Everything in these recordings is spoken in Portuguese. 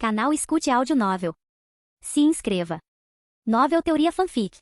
Canal Escute Áudio Novel. Se inscreva. Novel Teoria Fanfic.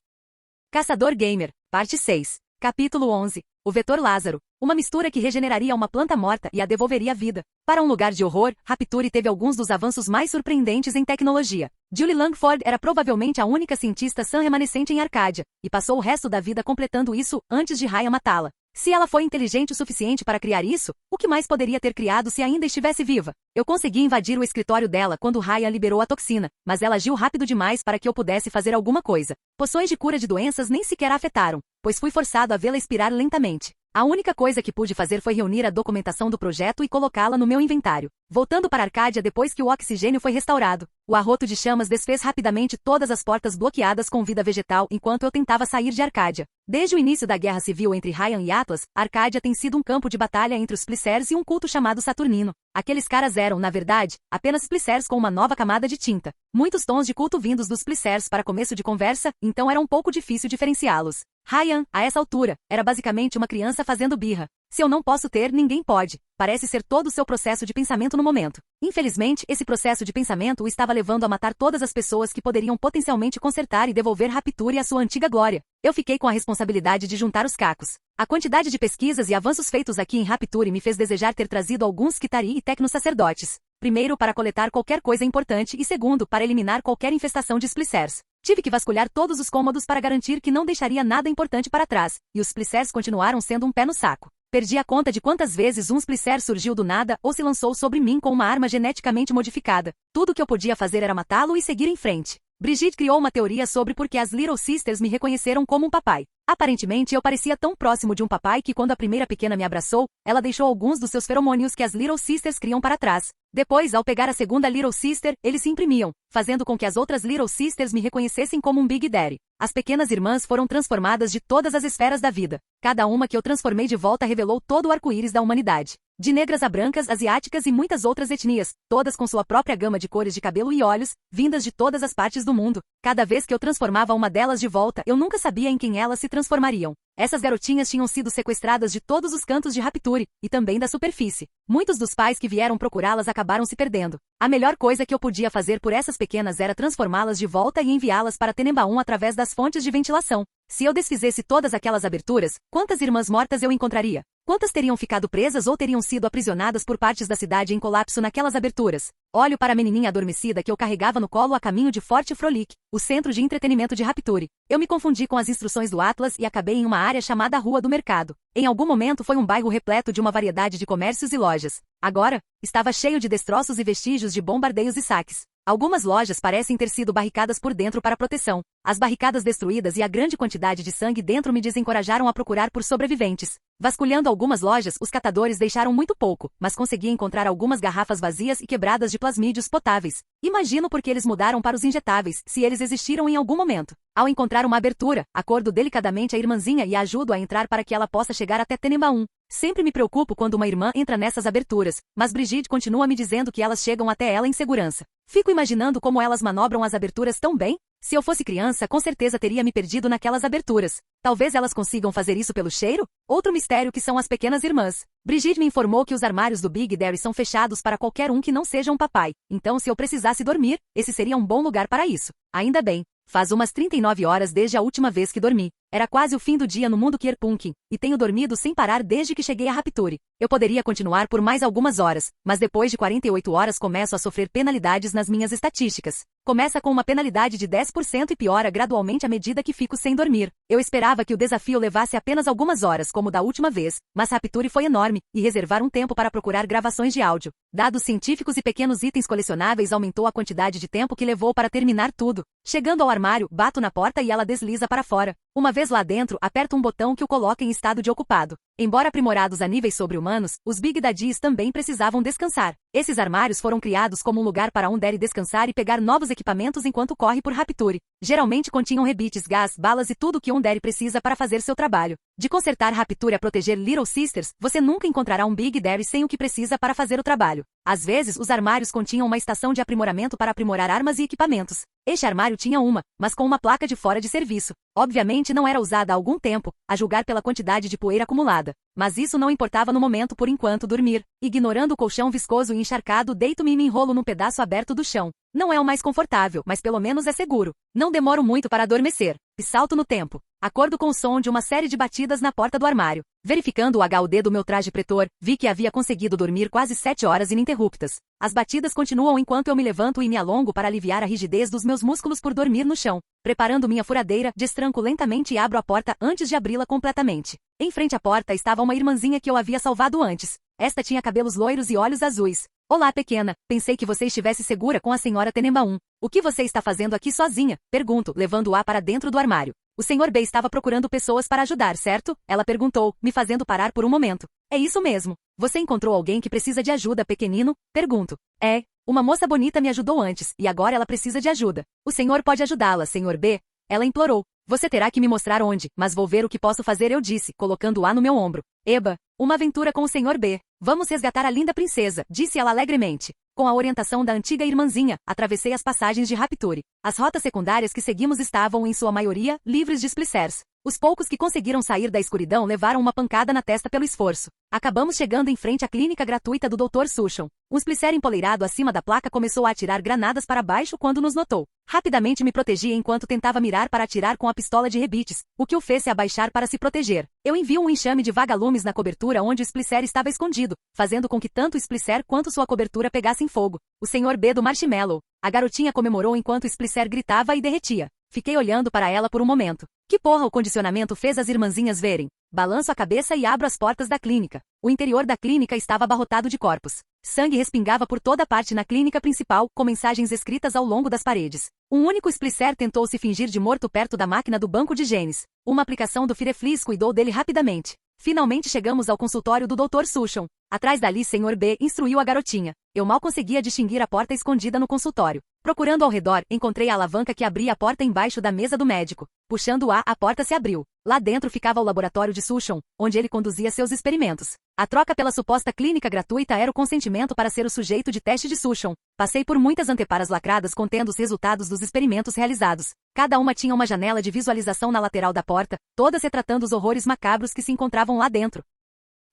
Caçador Gamer, parte 6. Capítulo 11. O Vetor Lázaro. Uma mistura que regeneraria uma planta morta e a devolveria à vida. Para um lugar de horror, Rapture teve alguns dos avanços mais surpreendentes em tecnologia. Julie Langford era provavelmente a única cientista sã remanescente em Arcádia, e passou o resto da vida completando isso antes de Ryan matá-la. Se ela foi inteligente o suficiente para criar isso, o que mais poderia ter criado se ainda estivesse viva? Eu consegui invadir o escritório dela quando Ryan liberou a toxina, mas ela agiu rápido demais para que eu pudesse fazer alguma coisa. Poções de cura de doenças nem sequer a afetaram, pois fui forçado a vê-la expirar lentamente. A única coisa que pude fazer foi reunir a documentação do projeto e colocá-la no meu inventário. Voltando para Arcádia depois que o oxigênio foi restaurado, o arroto de chamas desfez rapidamente todas as portas bloqueadas com vida vegetal enquanto eu tentava sair de Arcádia. Desde o início da Guerra Civil entre Ryan e Atlas, Arcádia tem sido um campo de batalha entre os Splicers e um culto chamado Saturnino. Aqueles caras eram, na verdade, apenas Splicers com uma nova camada de tinta. Muitos tons de culto vindos dos Splicers para começo de conversa, então era um pouco difícil diferenciá-los. Ryan, a essa altura, era basicamente uma criança fazendo birra. Se eu não posso ter, ninguém pode. Parece ser todo o seu processo de pensamento no momento. Infelizmente, esse processo de pensamento o estava levando a matar todas as pessoas que poderiam potencialmente consertar e devolver Rapture à sua antiga glória. Eu fiquei com a responsabilidade de juntar os cacos. A quantidade de pesquisas e avanços feitos aqui em Rapture me fez desejar ter trazido alguns Kitari e tecno-sacerdotes. Primeiro, para coletar qualquer coisa importante e segundo, para eliminar qualquer infestação de Splicers. Tive que vasculhar todos os cômodos para garantir que não deixaria nada importante para trás, e os Splicers continuaram sendo um pé no saco. Perdi a conta de quantas vezes um Splicer surgiu do nada ou se lançou sobre mim com uma arma geneticamente modificada. Tudo o que eu podia fazer era matá-lo e seguir em frente. Brigitte criou uma teoria sobre por que as Little Sisters me reconheceram como um papai. Aparentemente, eu parecia tão próximo de um papai que quando a primeira pequena me abraçou, ela deixou alguns dos seus feromônios que as Little Sisters criam para trás. Depois, ao pegar a segunda Little Sister, eles se imprimiam, fazendo com que as outras Little Sisters me reconhecessem como um Big Daddy. As pequenas irmãs foram transformadas de todas as esferas da vida. Cada uma que eu transformei de volta revelou todo o arco-íris da humanidade. De negras a brancas, asiáticas e muitas outras etnias, todas com sua própria gama de cores de cabelo e olhos, vindas de todas as partes do mundo. Cada vez que eu transformava uma delas de volta, eu nunca sabia em quem elas se transformariam. Essas garotinhas tinham sido sequestradas de todos os cantos de Rapture, e também da superfície. Muitos dos pais que vieram procurá-las acabaram se perdendo. A melhor coisa que eu podia fazer por essas pequenas era transformá-las de volta e enviá-las para Tenenbaum através das fontes de ventilação. Se eu desfizesse todas aquelas aberturas, quantas irmãs mortas eu encontraria? Quantas teriam ficado presas ou teriam sido aprisionadas por partes da cidade em colapso naquelas aberturas? Olho para a menininha adormecida que eu carregava no colo a caminho de Fort Frolic, o centro de entretenimento de Rapture. Eu me confundi com as instruções do Atlas e acabei em uma área chamada Rua do Mercado. Em algum momento foi um bairro repleto de uma variedade de comércios e lojas. Agora, estava cheio de destroços e vestígios de bombardeios e saques. Algumas lojas parecem ter sido barricadas por dentro para proteção. As barricadas destruídas e a grande quantidade de sangue dentro me desencorajaram a procurar por sobreviventes. Vasculhando algumas lojas, os catadores deixaram muito pouco, mas consegui encontrar algumas garrafas vazias e quebradas de plasmídios potáveis. Imagino porque eles mudaram para os injetáveis, se eles existiram em algum momento. Ao encontrar uma abertura, acordo delicadamente a irmãzinha e a ajudo a entrar para que ela possa chegar até Tenenbaum. Sempre me preocupo quando uma irmã entra nessas aberturas, mas Brigitte continua me dizendo que elas chegam até ela em segurança. Fico imaginando como elas manobram as aberturas tão bem. Se eu fosse criança, com certeza teria me perdido naquelas aberturas. Talvez elas consigam fazer isso pelo cheiro? Outro mistério que são as pequenas irmãs. Brigitte me informou que os armários do Big Daddy são fechados para qualquer um que não seja um papai. Então se eu precisasse dormir, esse seria um bom lugar para isso. Ainda bem. Faz umas 39 horas desde a última vez que dormi. Era quase o fim do dia no mundo Kierpunkin, e tenho dormido sem parar desde que cheguei a Rapture. Eu poderia continuar por mais algumas horas, mas depois de 48 horas começo a sofrer penalidades nas minhas estatísticas. Começa com uma penalidade de 10% e piora gradualmente à medida que fico sem dormir. Eu esperava que o desafio levasse apenas algumas horas, como da última vez, mas Rapture foi enorme, e reservar um tempo para procurar gravações de áudio, dados científicos e pequenos itens colecionáveis aumentou a quantidade de tempo que levou para terminar tudo. Chegando ao armário, bato na porta e ela desliza para fora. Uma vez lá dentro, aperto um botão que o coloca em estado de ocupado. Embora aprimorados a níveis sobre-humanos, os Big Daddies também precisavam descansar. Esses armários foram criados como um lugar para um Daddy descansar e pegar novos equipamentos enquanto corre por Rapture. Geralmente continham rebites, gás, balas e tudo o que um Daddy precisa para fazer seu trabalho. De consertar Rapture a proteger Little Sisters, você nunca encontrará um Big Daddy sem o que precisa para fazer o trabalho. Às vezes, os armários continham uma estação de aprimoramento para aprimorar armas e equipamentos. Este armário tinha uma, mas com uma placa de fora de serviço. Obviamente não era usada há algum tempo, a julgar pela quantidade de poeira acumulada. Mas isso não importava no momento por enquanto dormir. Ignorando o colchão viscoso e encharcado, deito-me e me enrolo num pedaço aberto do chão. Não é o mais confortável, mas pelo menos é seguro. Não demoro muito para adormecer. E salto no tempo. Acordo com o som de uma série de batidas na porta do armário. Verificando o HUD do meu traje pretor, vi que havia conseguido dormir quase 7 horas ininterruptas. As batidas continuam enquanto eu me levanto e me alongo para aliviar a rigidez dos meus músculos por dormir no chão. Preparando minha furadeira, destranco lentamente e abro a porta antes de abri-la completamente. Em frente à porta estava uma irmãzinha que eu havia salvado antes. Esta tinha cabelos loiros e olhos azuis. Olá, pequena. Pensei que você estivesse segura com a senhora Tenenbaum. O que você está fazendo aqui sozinha? Pergunto, levando-a para dentro do armário. O Sr. B estava procurando pessoas para ajudar, certo? Ela perguntou, me fazendo parar por um momento. É isso mesmo. Você encontrou alguém que precisa de ajuda, pequenino? Pergunto. É. Uma moça bonita me ajudou antes, e agora ela precisa de ajuda. O senhor pode ajudá-la, Sr. B? Ela implorou. Você terá que me mostrar onde, mas vou ver o que posso fazer, eu disse, colocando-a no meu ombro. Eba, uma aventura com o Sr. B. Vamos resgatar a linda princesa, disse ela alegremente. Com a orientação da antiga irmãzinha, atravessei as passagens de Rapture. As rotas secundárias que seguimos estavam, em sua maioria, livres de splicers. Os poucos que conseguiram sair da escuridão levaram uma pancada na testa pelo esforço. Acabamos chegando em frente à clínica gratuita do Dr. Sushon. Um splicer empoleirado acima da placa começou a atirar granadas para baixo quando nos notou. Rapidamente me protegi enquanto tentava mirar para atirar com a pistola de rebites, o que o fez se abaixar para se proteger. Eu envio um enxame de vagalumes na cobertura onde o splicer estava escondido, fazendo com que tanto o splicer quanto sua cobertura pegassem fogo. O Sr. B do Marshmallow. A garotinha comemorou enquanto o splicer gritava e derretia. Fiquei olhando para ela por um momento. Que porra o condicionamento fez as irmãzinhas verem? Balanço a cabeça e abro as portas da clínica. O interior da clínica estava abarrotado de corpos. Sangue respingava por toda parte na clínica principal, com mensagens escritas ao longo das paredes. Um único splicer tentou se fingir de morto perto da máquina do banco de genes. Uma aplicação do Fireflies cuidou dele rapidamente. Finalmente chegamos ao consultório do Dr. Sushon. Atrás dali, Sr. B instruiu a garotinha. Eu mal conseguia distinguir a porta escondida no consultório. Procurando ao redor, encontrei a alavanca que abria a porta embaixo da mesa do médico. Puxando-a, a porta se abriu. Lá dentro ficava o laboratório de Sushon, onde ele conduzia seus experimentos. A troca pela suposta clínica gratuita era o consentimento para ser o sujeito de teste de Sushon. Passei por muitas anteparas lacradas contendo os resultados dos experimentos realizados. Cada uma tinha uma janela de visualização na lateral da porta, todas retratando os horrores macabros que se encontravam lá dentro.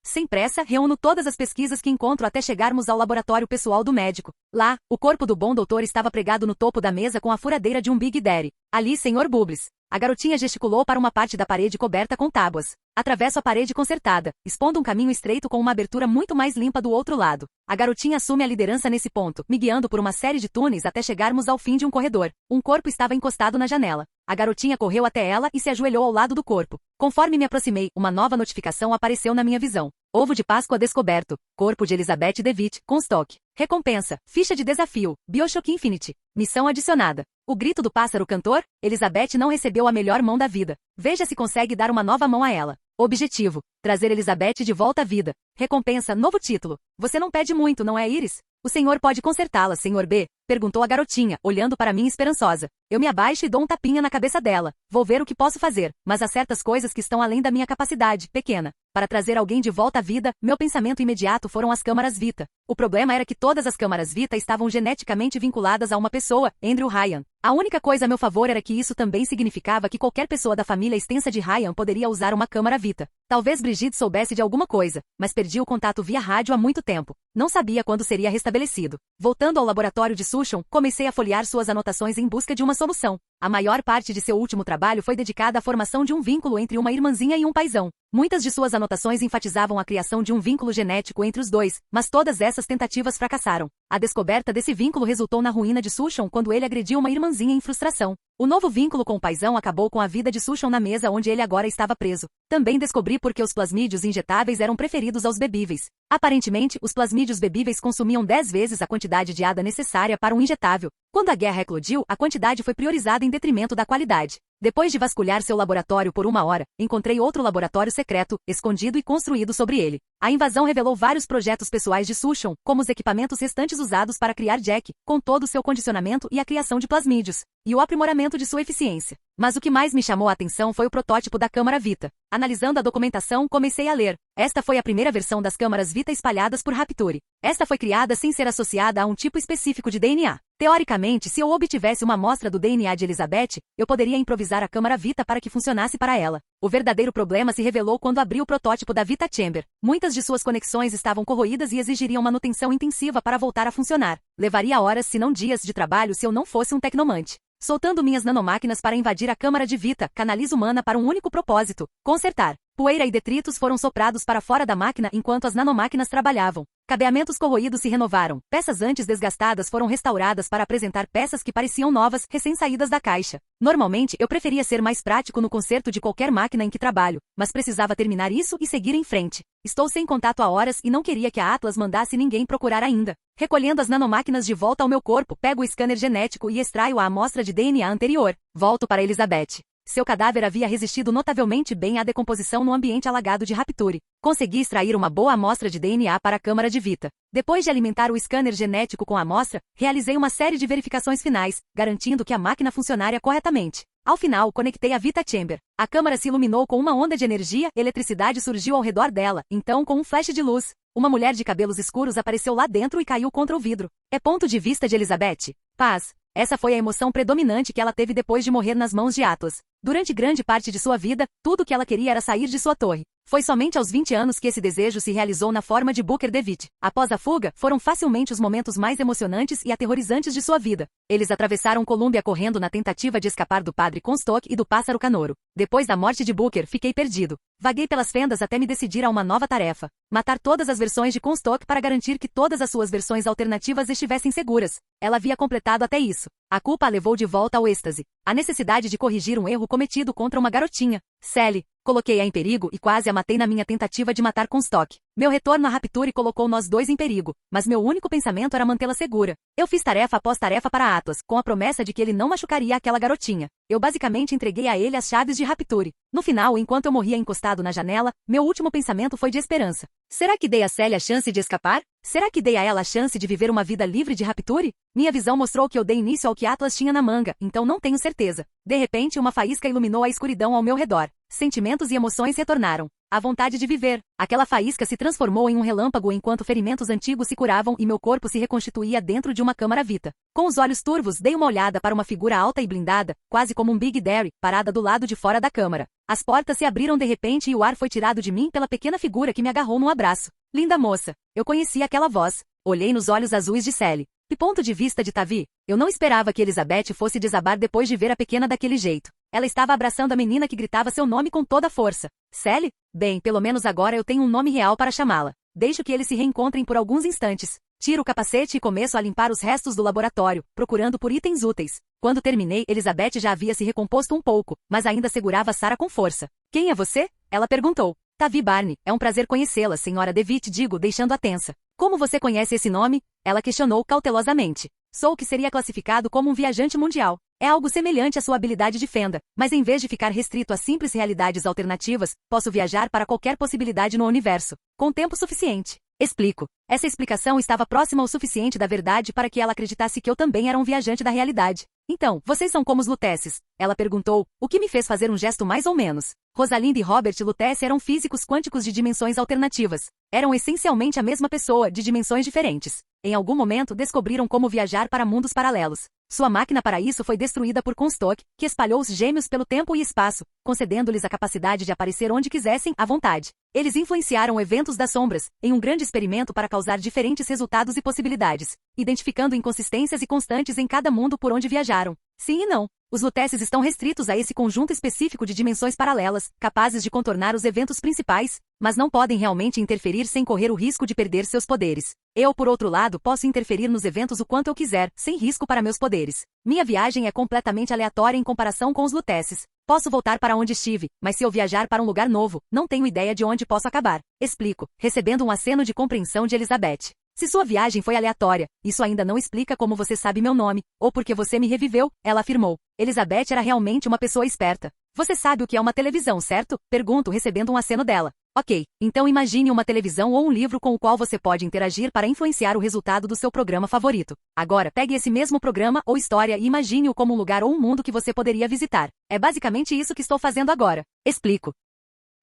Sem pressa, reúno todas as pesquisas que encontro até chegarmos ao laboratório pessoal do médico. Lá, o corpo do bom doutor estava pregado no topo da mesa com a furadeira de um Big Daddy. Ali, Sr. Bubbles. A garotinha gesticulou para uma parte da parede coberta com tábuas. Atravesso a parede consertada, expondo um caminho estreito com uma abertura muito mais limpa do outro lado. A garotinha assume a liderança nesse ponto, me guiando por uma série de túneis até chegarmos ao fim de um corredor. Um corpo estava encostado na janela. A garotinha correu até ela e se ajoelhou ao lado do corpo. Conforme me aproximei, uma nova notificação apareceu na minha visão. Ovo de Páscoa descoberto. Corpo de Elizabeth DeWitt, Comstock. Recompensa. Ficha de desafio. BioShock Infinite. Missão adicionada. O grito do pássaro cantor? Elizabeth não recebeu a melhor mão da vida. Veja se consegue dar uma nova mão a ela. Objetivo. Trazer Elizabeth de volta à vida. Recompensa. Novo título. Você não pede muito, não é, Iris? O senhor pode consertá-la, Sr. B? Perguntou a garotinha, olhando para mim esperançosa. Eu me abaixo e dou um tapinha na cabeça dela. Vou ver o que posso fazer, mas há certas coisas que estão além da minha capacidade, pequena. Para trazer alguém de volta à vida, meu pensamento imediato foram as câmaras Vita. O problema era que todas as câmaras Vita estavam geneticamente vinculadas a uma pessoa, Andrew Ryan. A única coisa a meu favor era que isso também significava que qualquer pessoa da família extensa de Ryan poderia usar uma câmara Vita. Talvez Brigitte soubesse de alguma coisa, mas perdi o contato via rádio há muito tempo. Não sabia quando seria restabelecido. Voltando ao laboratório de Sushon, comecei a folhear suas anotações em busca de uma solução. A maior parte de seu último trabalho foi dedicada à formação de um vínculo entre uma irmãzinha e um paizão. Muitas de suas anotações enfatizavam a criação de um vínculo genético entre os dois, mas todas essas tentativas fracassaram. A descoberta desse vínculo resultou na ruína de Sushon quando ele agrediu uma irmãzinha em frustração. O novo vínculo com o paizão acabou com a vida de Sushon na mesa onde ele agora estava preso. Também descobri por que os plasmídios injetáveis eram preferidos aos bebíveis. Aparentemente, os plasmídios bebíveis consumiam 10 vezes a quantidade de ADA necessária para um injetável. Quando a guerra eclodiu, a quantidade foi priorizada em detrimento da qualidade. Depois de vasculhar seu laboratório por uma hora, encontrei outro laboratório secreto, escondido e construído sobre ele. A invasão revelou vários projetos pessoais de Sushon, como os equipamentos restantes usados para criar Jack, com todo o seu condicionamento e a criação de plasmídios, e o aprimoramento de sua eficiência. Mas o que mais me chamou a atenção foi o protótipo da câmara Vita. Analisando a documentação, comecei a ler. Esta foi a primeira versão das câmaras Vita espalhadas por Rapture. Esta foi criada sem ser associada a um tipo específico de DNA. Teoricamente, se eu obtivesse uma amostra do DNA de Elizabeth, eu poderia improvisar a câmara Vita para que funcionasse para ela. O verdadeiro problema se revelou quando abri o protótipo da Vita Chamber. Muitas de suas conexões estavam corroídas e exigiriam manutenção intensiva para voltar a funcionar. Levaria horas, se não dias, de trabalho se eu não fosse um tecnomante. Soltando minhas nanomáquinas para invadir a câmara de Vita, canalizo mana para um único propósito: consertar. Poeira e detritos foram soprados para fora da máquina enquanto as nanomáquinas trabalhavam. Cabeamentos corroídos se renovaram. Peças antes desgastadas foram restauradas para apresentar peças que pareciam novas, recém-saídas da caixa. Normalmente, eu preferia ser mais prático no conserto de qualquer máquina em que trabalho, mas precisava terminar isso e seguir em frente. Estou sem contato há horas e não queria que a Atlas mandasse ninguém procurar ainda. Recolhendo as nanomáquinas de volta ao meu corpo, pego o scanner genético e extraio a amostra de DNA anterior. Volto para Elizabeth. Seu cadáver havia resistido notavelmente bem à decomposição no ambiente alagado de Rapture. Consegui extrair uma boa amostra de DNA para a câmara de Vita. Depois de alimentar o scanner genético com a amostra, realizei uma série de verificações finais, garantindo que a máquina funcionaria corretamente. Ao final, conectei a Vita Chamber. A câmara se iluminou com uma onda de energia, eletricidade surgiu ao redor dela, então com um flash de luz. Uma mulher de cabelos escuros apareceu lá dentro e caiu contra o vidro. É ponto de vista de Elizabeth. Paz. Essa foi a emoção predominante que ela teve depois de morrer nas mãos de Atlas. Durante grande parte de sua vida, tudo o que ela queria era sair de sua torre. Foi somente aos 20 anos que esse desejo se realizou na forma de Booker DeWitt. Após a fuga, foram facilmente os momentos mais emocionantes e aterrorizantes de sua vida. Eles atravessaram Colômbia correndo na tentativa de escapar do padre Comstock e do pássaro Canoro. Depois da morte de Booker, fiquei perdido. Vaguei pelas fendas até me decidir a uma nova tarefa: matar todas as versões de Comstock para garantir que todas as suas versões alternativas estivessem seguras. Ela havia completado até isso. A culpa a levou de volta ao êxtase. A necessidade de corrigir um erro cometido contra uma garotinha, Sally. Coloquei-a em perigo e quase a matei na minha tentativa de matar Comstock. Meu retorno à Rapture colocou nós dois em perigo, mas meu único pensamento era mantê-la segura. Eu fiz tarefa após tarefa para Atlas, com a promessa de que ele não machucaria aquela garotinha. Eu basicamente entreguei a ele as chaves de Rapture. No final, enquanto eu morria encostado na janela, meu último pensamento foi de esperança. Será que dei a Sally a chance de escapar? Será que dei a ela a chance de viver uma vida livre de Rapture? Minha visão mostrou que eu dei início ao que Atlas tinha na manga, então não tenho certeza. De repente, uma faísca iluminou a escuridão ao meu redor. Sentimentos e emoções retornaram. A vontade de viver. Aquela faísca se transformou em um relâmpago enquanto ferimentos antigos se curavam e meu corpo se reconstituía dentro de uma câmara Vita. Com os olhos turvos, dei uma olhada para uma figura alta e blindada, quase como um Big Daddy, parada do lado de fora da câmara. As portas se abriram de repente e o ar foi tirado de mim pela pequena figura que me agarrou num abraço. Linda moça. Eu conhecia aquela voz. Olhei nos olhos azuis de Sally. Que ponto de vista de Tavi? Eu não esperava que Elizabeth fosse desabar depois de ver a pequena daquele jeito. Ela estava abraçando a menina que gritava seu nome com toda a força. Sally? Bem, pelo menos agora eu tenho um nome real para chamá-la. Deixo que eles se reencontrem por alguns instantes. Tiro o capacete e começo a limpar os restos do laboratório, procurando por itens úteis. Quando terminei, Elizabeth já havia se recomposto um pouco, mas ainda segurava Sarah com força. Quem é você? Ela perguntou. Tavi Barney, é um prazer conhecê-la, senhora DeWitt, digo, deixando-a tensa. Como você conhece esse nome? Ela questionou cautelosamente. Sou o que seria classificado como um viajante mundial. É algo semelhante à sua habilidade de fenda, mas em vez de ficar restrito a simples realidades alternativas, posso viajar para qualquer possibilidade no universo, com tempo suficiente. Explico. Essa explicação estava próxima o suficiente da verdade para que ela acreditasse que eu também era um viajante da realidade. Então, vocês são como os Luteces? Ela perguntou, o que me fez fazer um gesto mais ou menos. Rosalind e Robert Lutece eram físicos quânticos de dimensões alternativas. Eram essencialmente a mesma pessoa, de dimensões diferentes. Em algum momento descobriram como viajar para mundos paralelos. Sua máquina para isso foi destruída por Comstock, que espalhou os gêmeos pelo tempo e espaço, concedendo-lhes a capacidade de aparecer onde quisessem, à vontade. Eles influenciaram eventos das sombras, em um grande experimento para causar diferentes resultados e possibilidades, identificando inconsistências e constantes em cada mundo por onde viajaram. Sim e não. Os Luteces estão restritos a esse conjunto específico de dimensões paralelas, capazes de contornar os eventos principais, mas não podem realmente interferir sem correr o risco de perder seus poderes. Eu, por outro lado, posso interferir nos eventos o quanto eu quiser, sem risco para meus poderes. Minha viagem é completamente aleatória em comparação com os Luteces. Posso voltar para onde estive, mas se eu viajar para um lugar novo, não tenho ideia de onde posso acabar. Explico, recebendo um aceno de compreensão de Elizabeth. Se sua viagem foi aleatória, isso ainda não explica como você sabe meu nome, ou porque você me reviveu, ela afirmou. Elizabeth era realmente uma pessoa esperta. Você sabe o que é uma televisão, certo? Pergunto, recebendo um aceno dela. Ok, então imagine uma televisão ou um livro com o qual você pode interagir para influenciar o resultado do seu programa favorito. Agora, pegue esse mesmo programa ou história e imagine-o como um lugar ou um mundo que você poderia visitar. É basicamente isso que estou fazendo agora. Explico.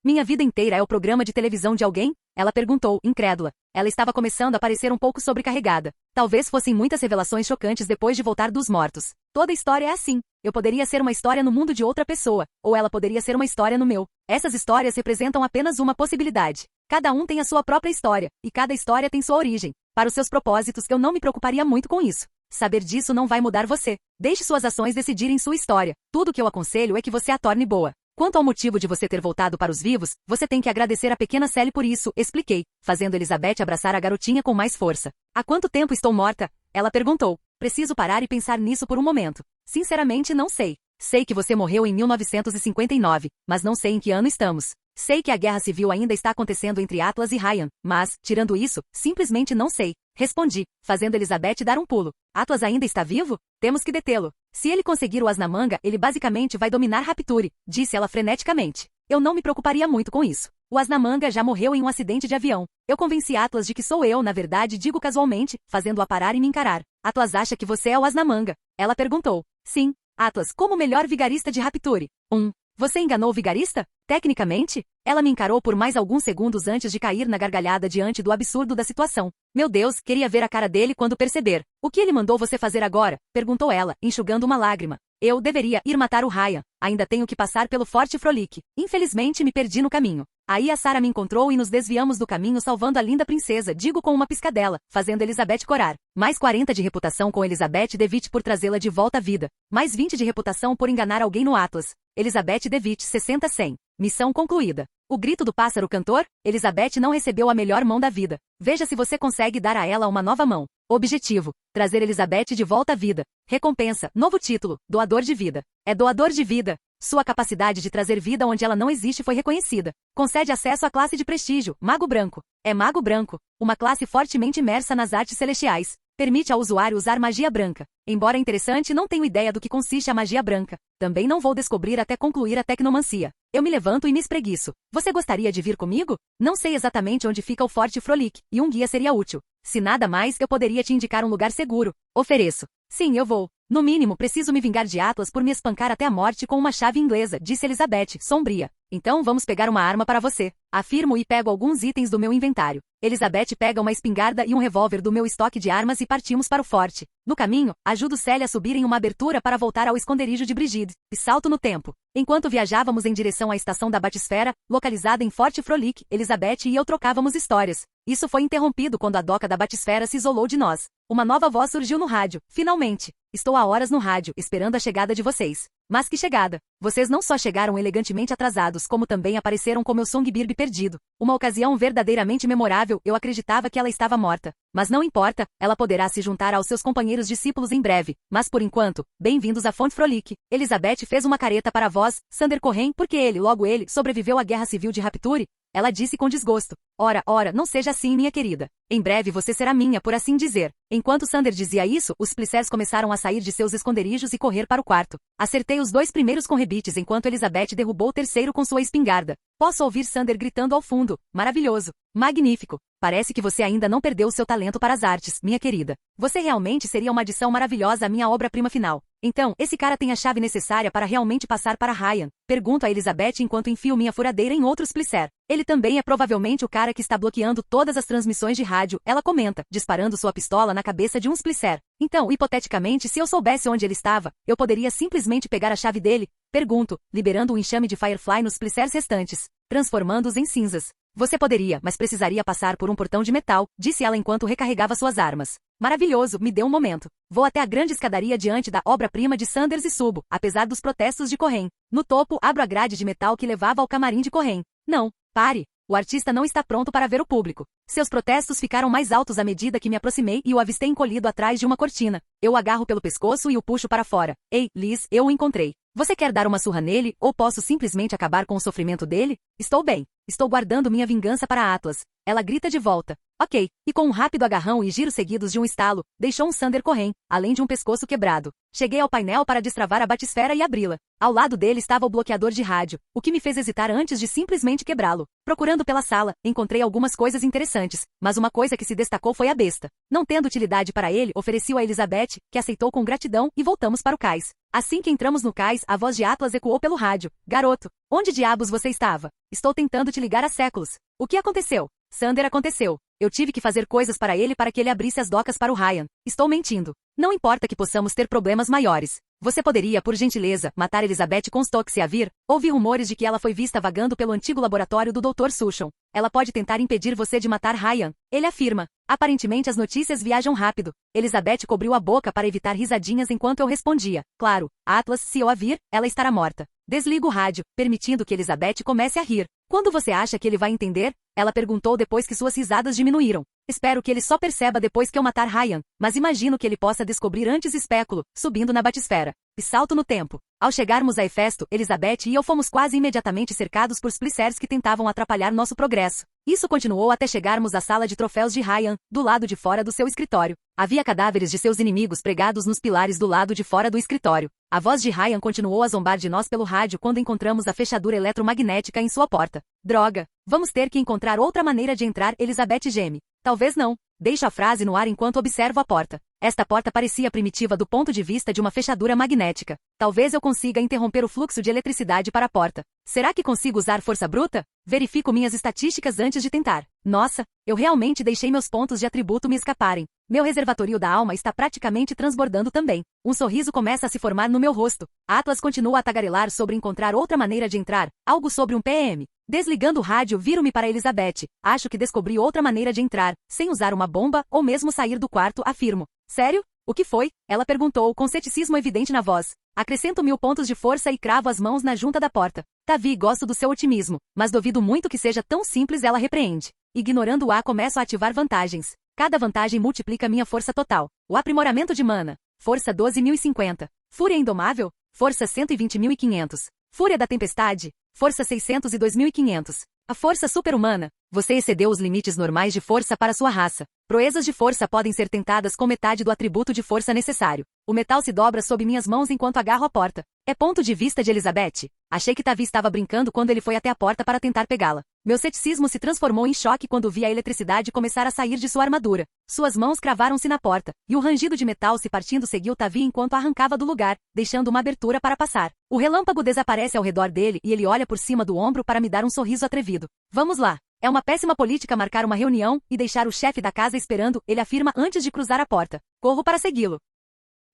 Minha vida inteira é o programa de televisão de alguém? Ela perguntou, incrédula. Ela estava começando a parecer um pouco sobrecarregada. Talvez fossem muitas revelações chocantes depois de voltar dos mortos. Toda história é assim. Eu poderia ser uma história no mundo de outra pessoa, ou ela poderia ser uma história no meu. Essas histórias representam apenas uma possibilidade. Cada um tem a sua própria história, e cada história tem sua origem. Para os seus propósitos, eu não me preocuparia muito com isso. Saber disso não vai mudar você. Deixe suas ações decidirem sua história. Tudo que eu aconselho é que você a torne boa. Quanto ao motivo de você ter voltado para os vivos, você tem que agradecer a pequena Sally por isso, expliquei, fazendo Elizabeth abraçar a garotinha com mais força. Há quanto tempo estou morta? Ela perguntou. Preciso parar e pensar nisso por um momento. Sinceramente, não sei. Sei que você morreu em 1959, mas não sei em que ano estamos. Sei que a guerra civil ainda está acontecendo entre Atlas e Ryan, mas, tirando isso, simplesmente não sei. Respondi, fazendo Elizabeth dar um pulo. Atlas ainda está vivo? Temos que detê-lo. Se ele conseguir o Asnamanga, ele basicamente vai dominar Rapture, disse ela freneticamente. Eu não me preocuparia muito com isso. O Asnamanga já morreu em um acidente de avião. Eu convenci Atlas de que sou eu, na verdade, digo casualmente, fazendo-a parar e me encarar. Atlas acha que você é o Asnamanga? Ela perguntou. Sim. Atlas, como o melhor vigarista de Rapture. Você enganou o vigarista? Tecnicamente? Ela me encarou por mais alguns segundos antes de cair na gargalhada diante do absurdo da situação. Meu Deus, queria ver a cara dele quando perceber. O que ele mandou você fazer agora? Perguntou ela, enxugando uma lágrima. Eu deveria ir matar o Ryan. Ainda tenho que passar pelo Forte Frolic. Infelizmente me perdi no caminho. Aí a Sarah me encontrou e nos desviamos do caminho salvando a linda princesa, digo com uma piscadela, fazendo Elizabeth corar. Mais 40 de reputação com Elizabeth DeWitt por trazê-la de volta à vida. Mais 20 de reputação por enganar alguém no Atlas. Elizabeth DeWitt 60-100. Missão concluída. O grito do pássaro cantor? Elizabeth não recebeu a melhor mão da vida. Veja se você consegue dar a ela uma nova mão. Objetivo: trazer Elizabeth de volta à vida. Recompensa: novo título, doador de vida. É doador de vida. Sua capacidade de trazer vida onde ela não existe foi reconhecida. Concede acesso à classe de prestígio, Mago Branco. É Mago Branco, uma classe fortemente imersa nas artes celestiais. Permite ao usuário usar magia branca. Embora interessante, não tenho ideia do que consiste a magia branca. Também não vou descobrir até concluir a tecnomancia. Eu me levanto e me espreguiço. Você gostaria de vir comigo? Não sei exatamente onde fica o Forte Frolic, e um guia seria útil. Se nada mais, eu poderia te indicar um lugar seguro. Ofereço. Sim, eu vou. No mínimo, preciso me vingar de Atlas por me espancar até a morte com uma chave inglesa, disse Elizabeth, sombria. Então vamos pegar uma arma para você. Afirmo e pego alguns itens do meu inventário. Elizabeth pega uma espingarda e um revólver do meu estoque de armas e partimos para o forte. No caminho, ajudo Sally a subir em uma abertura para voltar ao esconderijo de Brigitte, e salto no tempo. Enquanto viajávamos em direção à estação da Batisfera, localizada em Forte Frolic, Elizabeth e eu trocávamos histórias. Isso foi interrompido quando a doca da Batisfera se isolou de nós. Uma nova voz surgiu no rádio. Finalmente. Estou há horas no rádio, esperando a chegada de vocês. Mas que chegada! Vocês não só chegaram elegantemente atrasados, como também apareceram com meu Songbird perdido. Uma ocasião verdadeiramente memorável, eu acreditava que ela estava morta. Mas não importa, ela poderá se juntar aos seus companheiros discípulos em breve. Mas por enquanto, bem-vindos à Fonte Frolic. Elizabeth fez uma careta para a voz, Sander Corren, porque ele, logo ele, sobreviveu à Guerra Civil de Rapture. Ela disse com desgosto. Ora, não seja assim, minha querida. Em breve você será minha, por assim dizer. Enquanto Sander dizia isso, os Plicers começaram a sair de seus esconderijos e correr para o quarto. Acertei os 2 primeiros com rebites enquanto Elizabeth derrubou o terceiro com sua espingarda. Posso ouvir Sander gritando ao fundo. Maravilhoso. Magnífico. Parece que você ainda não perdeu o seu talento para as artes, minha querida. Você realmente seria uma adição maravilhosa à minha obra-prima final. Então, esse cara tem a chave necessária para realmente passar para Ryan? Pergunto a Elizabeth enquanto enfio minha furadeira em outros Plicer. Ele também é provavelmente o cara que está bloqueando todas as transmissões de rádio, ela comenta, disparando sua pistola na cabeça de um Plicer. Então, hipoteticamente, se eu soubesse onde ele estava, eu poderia simplesmente pegar a chave dele? Pergunto, liberando um enxame de Firefly nos Plicers restantes, transformando-os em cinzas. Você poderia, mas precisaria passar por um portão de metal, disse ela enquanto recarregava suas armas. Maravilhoso, me deu um momento. Vou até a grande escadaria diante da obra-prima de Sanders e subo, apesar dos protestos de Corren. No topo, abro a grade de metal que levava ao camarim de Corren. Não, pare. O artista não está pronto para ver o público. Seus protestos ficaram mais altos à medida que me aproximei e o avistei encolhido atrás de uma cortina. Eu o agarro pelo pescoço e o puxo para fora. Ei, Liz, eu o encontrei. Você quer dar uma surra nele, ou posso simplesmente acabar com o sofrimento dele? Estou bem. Estou guardando minha vingança para Atlas. Ela grita de volta. Ok. E com um rápido agarrão e giros seguidos de um estalo, deixou um Sander Corren, além de um pescoço quebrado. Cheguei ao painel para destravar a batisfera e abri-la. Ao lado dele estava o bloqueador de rádio, o que me fez hesitar antes de simplesmente quebrá-lo. Procurando pela sala, encontrei algumas coisas interessantes, mas uma coisa que se destacou foi a besta. Não tendo utilidade para ele, ofereci-o a Elizabeth, que aceitou com gratidão, e voltamos para o cais. Assim que entramos no cais, a voz de Atlas ecoou pelo rádio. Garoto, onde diabos você estava? Estou tentando te ligar há séculos. O que aconteceu? Sander, aconteceu. Eu tive que fazer coisas para que ele abrisse as docas para o Ryan. Estou mentindo. Não importa que possamos ter problemas maiores. Você poderia, por gentileza, matar Elizabeth Comstock se a vir? Ouvi rumores de que ela foi vista vagando pelo antigo laboratório do Dr. Sushon. Ela pode tentar impedir você de matar Ryan. Ele afirma. Aparentemente as notícias viajam rápido. Elizabeth cobriu a boca para evitar risadinhas enquanto eu respondia. Claro, Atlas, se eu a vir, ela estará morta. Desligo o rádio, permitindo que Elizabeth comece a rir. Quando você acha que ele vai entender? Ela perguntou depois que suas risadas diminuíram. Espero que ele só perceba depois que eu matar Ryan, mas imagino que ele possa descobrir antes. Especulo, subindo na batisfera. E salto no tempo. Ao chegarmos a Hefesto, Elizabeth e eu fomos quase imediatamente cercados por Splicers que tentavam atrapalhar nosso progresso. Isso continuou até chegarmos à sala de troféus de Ryan, do lado de fora do seu escritório. Havia cadáveres de seus inimigos pregados nos pilares do lado de fora do escritório. A voz de Ryan continuou a zombar de nós pelo rádio quando encontramos a fechadura eletromagnética em sua porta. Droga! Vamos ter que encontrar outra maneira de entrar, Elizabeth geme. Talvez não. Deixo a frase no ar enquanto observo a porta. Esta porta parecia primitiva do ponto de vista de uma fechadura magnética. Talvez eu consiga interromper o fluxo de eletricidade para a porta. Será que consigo usar força bruta? Verifico minhas estatísticas antes de tentar. Nossa, eu realmente deixei meus pontos de atributo me escaparem. Meu reservatório da alma está praticamente transbordando também. Um sorriso começa a se formar no meu rosto. Atlas continua a tagarelar sobre encontrar outra maneira de entrar, algo sobre um PM. Desligando o rádio, viro-me para Elizabeth. Acho que descobri outra maneira de entrar, sem usar uma bomba ou mesmo sair do quarto, afirmo. Sério? O que foi? Ela perguntou, com ceticismo evidente na voz. Acrescento 1000 pontos de força e cravo as mãos na junta da porta. Tavi, gosto do seu otimismo, mas duvido muito que seja tão simples, ela repreende. Ignorando-a, começo a ativar vantagens. Cada vantagem multiplica minha força total. O aprimoramento de mana. Força 12.050. Fúria indomável. Força 120.500. Fúria da tempestade. Força 602.500. A força super-humana. Você excedeu os limites normais de força para sua raça. Proezas de força podem ser tentadas com metade do atributo de força necessário. O metal se dobra sob minhas mãos enquanto agarro a porta. É ponto de vista de Elizabeth. Achei que Tavi estava brincando quando ele foi até a porta para tentar pegá-la. Meu ceticismo se transformou em choque quando vi a eletricidade começar a sair de sua armadura. Suas mãos cravaram-se na porta, e o rangido de metal se partindo seguiu Tavi enquanto arrancava do lugar, deixando uma abertura para passar. O relâmpago desaparece ao redor dele e ele olha por cima do ombro para me dar um sorriso atrevido. Vamos lá. É uma péssima política marcar uma reunião e deixar o chefe da casa esperando, ele afirma antes de cruzar a porta. Corro para segui-lo.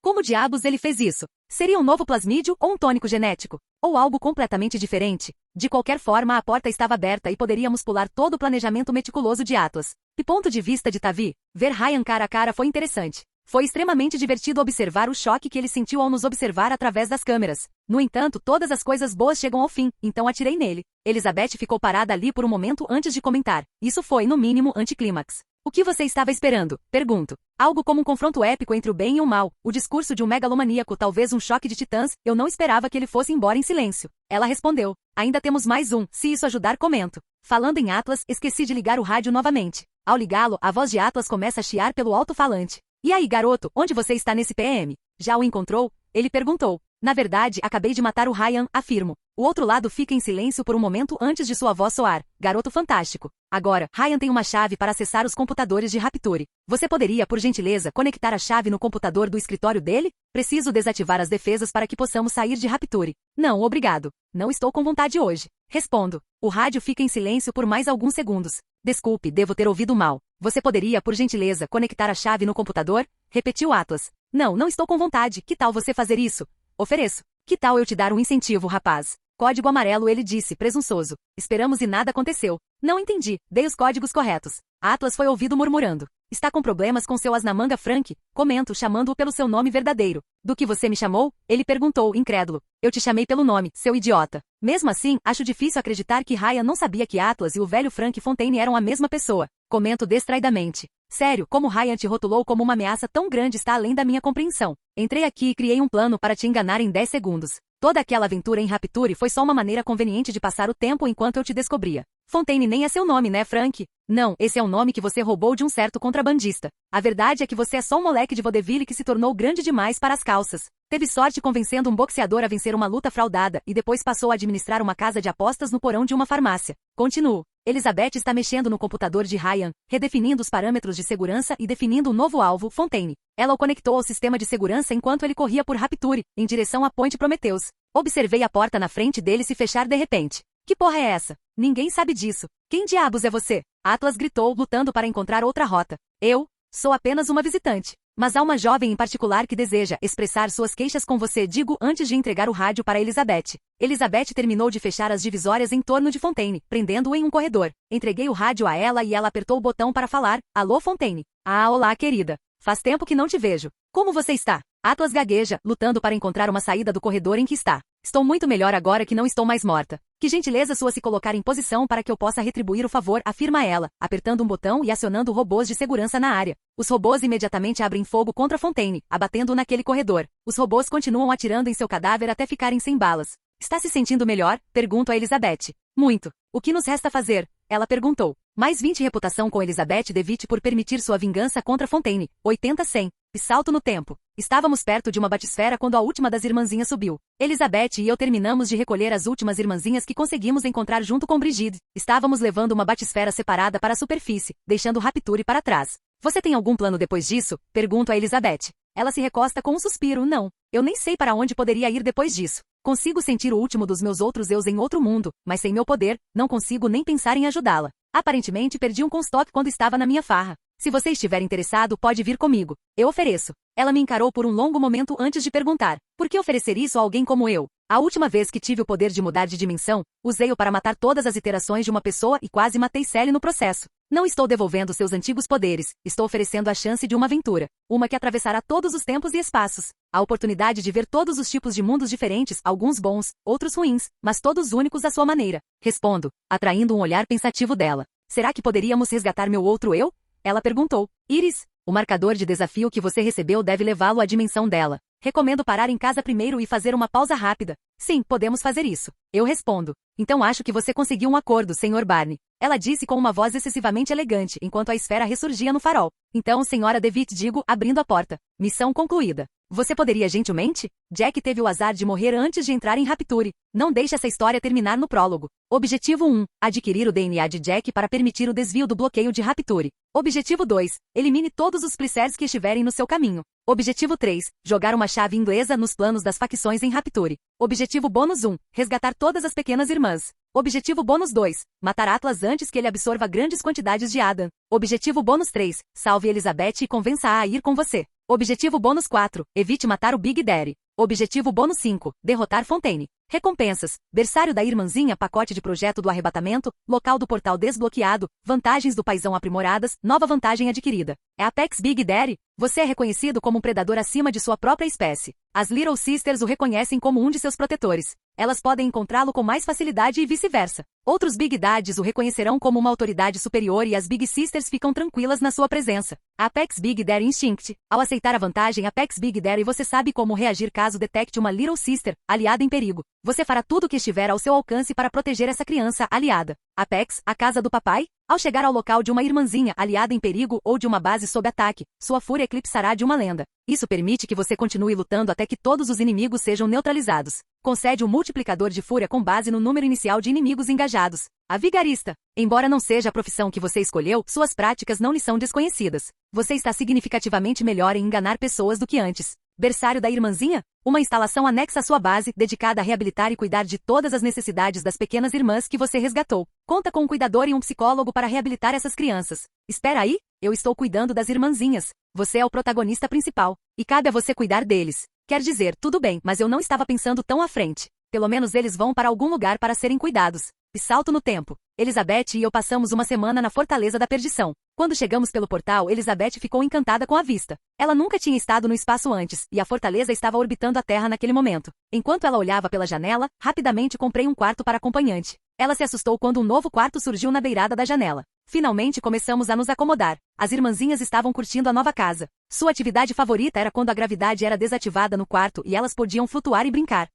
Como diabos ele fez isso? Seria um novo plasmídio ou um tônico genético? Ou algo completamente diferente? De qualquer forma, a porta estava aberta e poderíamos pular todo o planejamento meticuloso de Atlas. De ponto de vista de Tavi, ver Ryan cara a cara foi interessante. Foi extremamente divertido observar o choque que ele sentiu ao nos observar através das câmeras. No entanto, todas as coisas boas chegam ao fim, então atirei nele. Elizabeth ficou parada ali por um momento antes de comentar. Isso foi, no mínimo, anticlímax. O que você estava esperando? Pergunto. Algo como um confronto épico entre o bem e o mal, o discurso de um megalomaníaco, talvez um choque de titãs, eu não esperava que ele fosse embora em silêncio. Ela respondeu. Ainda temos mais um, se isso ajudar comento. Falando em Atlas, esqueci de ligar o rádio novamente. Ao ligá-lo, a voz de Atlas começa a chiar pelo alto-falante. E aí, garoto, onde você está nesse PM? Já o encontrou? Ele perguntou. Na verdade, acabei de matar o Ryan, afirmo. O outro lado fica em silêncio por um momento antes de sua voz soar. Garoto fantástico. Agora, Ryan tem uma chave para acessar os computadores de Rapture. Você poderia, por gentileza, conectar a chave no computador do escritório dele? Preciso desativar as defesas para que possamos sair de Rapture. Não, obrigado. Não estou com vontade hoje. Respondo. O rádio fica em silêncio por mais alguns segundos. Desculpe, devo ter ouvido mal. Você poderia, por gentileza, conectar a chave no computador? Repetiu Atlas. Não, não estou com vontade. Que tal você fazer isso? Ofereço. Que tal eu te dar um incentivo, rapaz? Código amarelo, ele disse, presunçoso. Esperamos e nada aconteceu. Não entendi. Dei os códigos corretos. Atlas foi ouvido murmurando. Está com problemas com seu asnamanga Frank? Comento, chamando-o pelo seu nome verdadeiro. Do que você me chamou? Ele perguntou, incrédulo. Eu te chamei pelo nome, seu idiota. Mesmo assim, acho difícil acreditar que Ryan não sabia que Atlas e o velho Frank Fontaine eram a mesma pessoa. Comento distraidamente. Sério, como Ryan te rotulou como uma ameaça tão grande está além da minha compreensão. Entrei aqui e criei um plano para te enganar em 10 segundos. Toda aquela aventura em Rapture foi só uma maneira conveniente de passar o tempo enquanto eu te descobria. Fontaine nem é seu nome, né, Frank? Não, esse é o nome que você roubou de um certo contrabandista. A verdade é que você é só um moleque de vaudeville que se tornou grande demais para as calças. Teve sorte convencendo um boxeador a vencer uma luta fraudada e depois passou a administrar uma casa de apostas no porão de uma farmácia. Continuo. Elizabeth está mexendo no computador de Ryan, redefinindo os parâmetros de segurança e definindo um novo alvo, Fontaine. Ela o conectou ao sistema de segurança enquanto ele corria por Rapture, em direção à Ponte Prometheus. Observei a porta na frente dele se fechar de repente. Que porra é essa? Ninguém sabe disso. Quem diabos é você? Atlas gritou, lutando para encontrar outra rota. Eu sou apenas uma visitante. Mas há uma jovem em particular que deseja expressar suas queixas com você, digo antes de entregar o rádio para Elizabeth. Elizabeth terminou de fechar as divisórias em torno de Fontaine, prendendo-o em um corredor. Entreguei o rádio a ela e ela apertou o botão para falar. Alô, Fontaine. Ah, olá, querida. Faz tempo que não te vejo. Como você está? Atlas gagueja, lutando para encontrar uma saída do corredor em que está. Estou muito melhor agora que não estou mais morta. Que gentileza sua se colocar em posição para que eu possa retribuir o favor, afirma ela, apertando um botão e acionando robôs de segurança na área. Os robôs imediatamente abrem fogo contra Fontaine, abatendo-o naquele corredor. Os robôs continuam atirando em seu cadáver até ficarem sem balas. Está se sentindo melhor? Pergunto a Elizabeth. Muito. O que nos resta fazer? Ela perguntou. Mais 20 reputação com Elizabeth DeWitt por permitir sua vingança contra Fontaine. 80-100. E salto no tempo. Estávamos perto de uma batisfera quando a última das irmãzinhas subiu. Elizabeth e eu terminamos de recolher as últimas irmãzinhas que conseguimos encontrar junto com Brigitte. Estávamos levando uma batisfera separada para a superfície, deixando Rapture para trás. Você tem algum plano depois disso? Pergunto a Elizabeth. Ela se recosta com um suspiro. Não. Eu nem sei para onde poderia ir depois disso. Consigo sentir o último dos meus outros eus em outro mundo, mas sem meu poder, não consigo nem pensar em ajudá-la. Aparentemente perdi um Comstock quando estava na minha farra. Se você estiver interessado, pode vir comigo. Eu ofereço. Ela me encarou por um longo momento antes de perguntar. Por que oferecer isso a alguém como eu? A última vez que tive o poder de mudar de dimensão, usei-o para matar todas as iterações de uma pessoa e quase matei Sally no processo. Não estou devolvendo seus antigos poderes, estou oferecendo a chance de uma aventura. Uma que atravessará todos os tempos e espaços. A oportunidade de ver todos os tipos de mundos diferentes, alguns bons, outros ruins, mas todos únicos à sua maneira. Respondo, atraindo um olhar pensativo dela. Será que poderíamos resgatar meu outro eu? Ela perguntou. Iris, o marcador de desafio que você recebeu deve levá-lo à dimensão dela. Recomendo parar em casa primeiro e fazer uma pausa rápida. Sim, podemos fazer isso. Eu respondo. Então acho que você conseguiu um acordo, Sr. Barney. Ela disse com uma voz excessivamente elegante, enquanto a esfera ressurgia no farol. Então, Sra. DeWitt, digo, abrindo a porta. Missão concluída. Você poderia gentilmente? Jack teve o azar de morrer antes de entrar em Rapture. Não deixe essa história terminar no prólogo. Objetivo 1. Adquirir o DNA de Jack para permitir o desvio do bloqueio de Rapture. Objetivo 2. Elimine todos os Plicers que estiverem no seu caminho. Objetivo 3. Jogar uma chave inglesa nos planos das facções em Rapture. Objetivo bônus 1. Resgatar todas as pequenas irmãs. Objetivo bônus 2. Matar Atlas antes que ele absorva grandes quantidades de Adam. Objetivo bônus 3. Salve Elizabeth e convença-a a ir com você. Objetivo bônus 4. Evite matar o Big Daddy. Objetivo bônus 5. Derrotar Fontaine. Recompensas. Berçário da irmãzinha, pacote de projeto do arrebatamento, local do portal desbloqueado, vantagens do paizão aprimoradas, nova vantagem adquirida. É Apex Big Daddy? Você é reconhecido como um predador acima de sua própria espécie. As Little Sisters o reconhecem como um de seus protetores. Elas podem encontrá-lo com mais facilidade e vice-versa. Outros Big Daddies o reconhecerão como uma autoridade superior e as Big Sisters ficam tranquilas na sua presença. Apex Big Daddy Instinct. Ao aceitar a vantagem Apex Big Daddy, você sabe como reagir caso detecte uma Little Sister, aliada em perigo. Você fará tudo o que estiver ao seu alcance para proteger essa criança aliada. Apex, a casa do papai? Ao chegar ao local de uma irmãzinha aliada em perigo ou de uma base sob ataque, sua fúria eclipsará de uma lenda. Isso permite que você continue lutando até que todos os inimigos sejam neutralizados. Concede um multiplicador de fúria com base no número inicial de inimigos engajados. A Vigarista. Embora não seja a profissão que você escolheu, suas práticas não lhe são desconhecidas. Você está significativamente melhor em enganar pessoas do que antes. Berçário da irmãzinha? Uma instalação anexa à sua base, dedicada a reabilitar e cuidar de todas as necessidades das pequenas irmãs que você resgatou. Conta com um cuidador e um psicólogo para reabilitar essas crianças. Espera aí, eu estou cuidando das irmãzinhas. Você é o protagonista principal, e cabe a você cuidar deles. Quer dizer, tudo bem, mas eu não estava pensando tão à frente. Pelo menos eles vão para algum lugar para serem cuidados. E salto no tempo. Elizabeth e eu passamos uma semana na Fortaleza da Perdição. Quando chegamos pelo portal, Elizabeth ficou encantada com a vista. Ela nunca tinha estado no espaço antes, e a fortaleza estava orbitando a Terra naquele momento. Enquanto ela olhava pela janela, rapidamente comprei um quarto para acompanhante. Ela se assustou quando um novo quarto surgiu na beirada da janela. Finalmente começamos a nos acomodar. As irmãzinhas estavam curtindo a nova casa. Sua atividade favorita era quando a gravidade era desativada no quarto e elas podiam flutuar e brincar.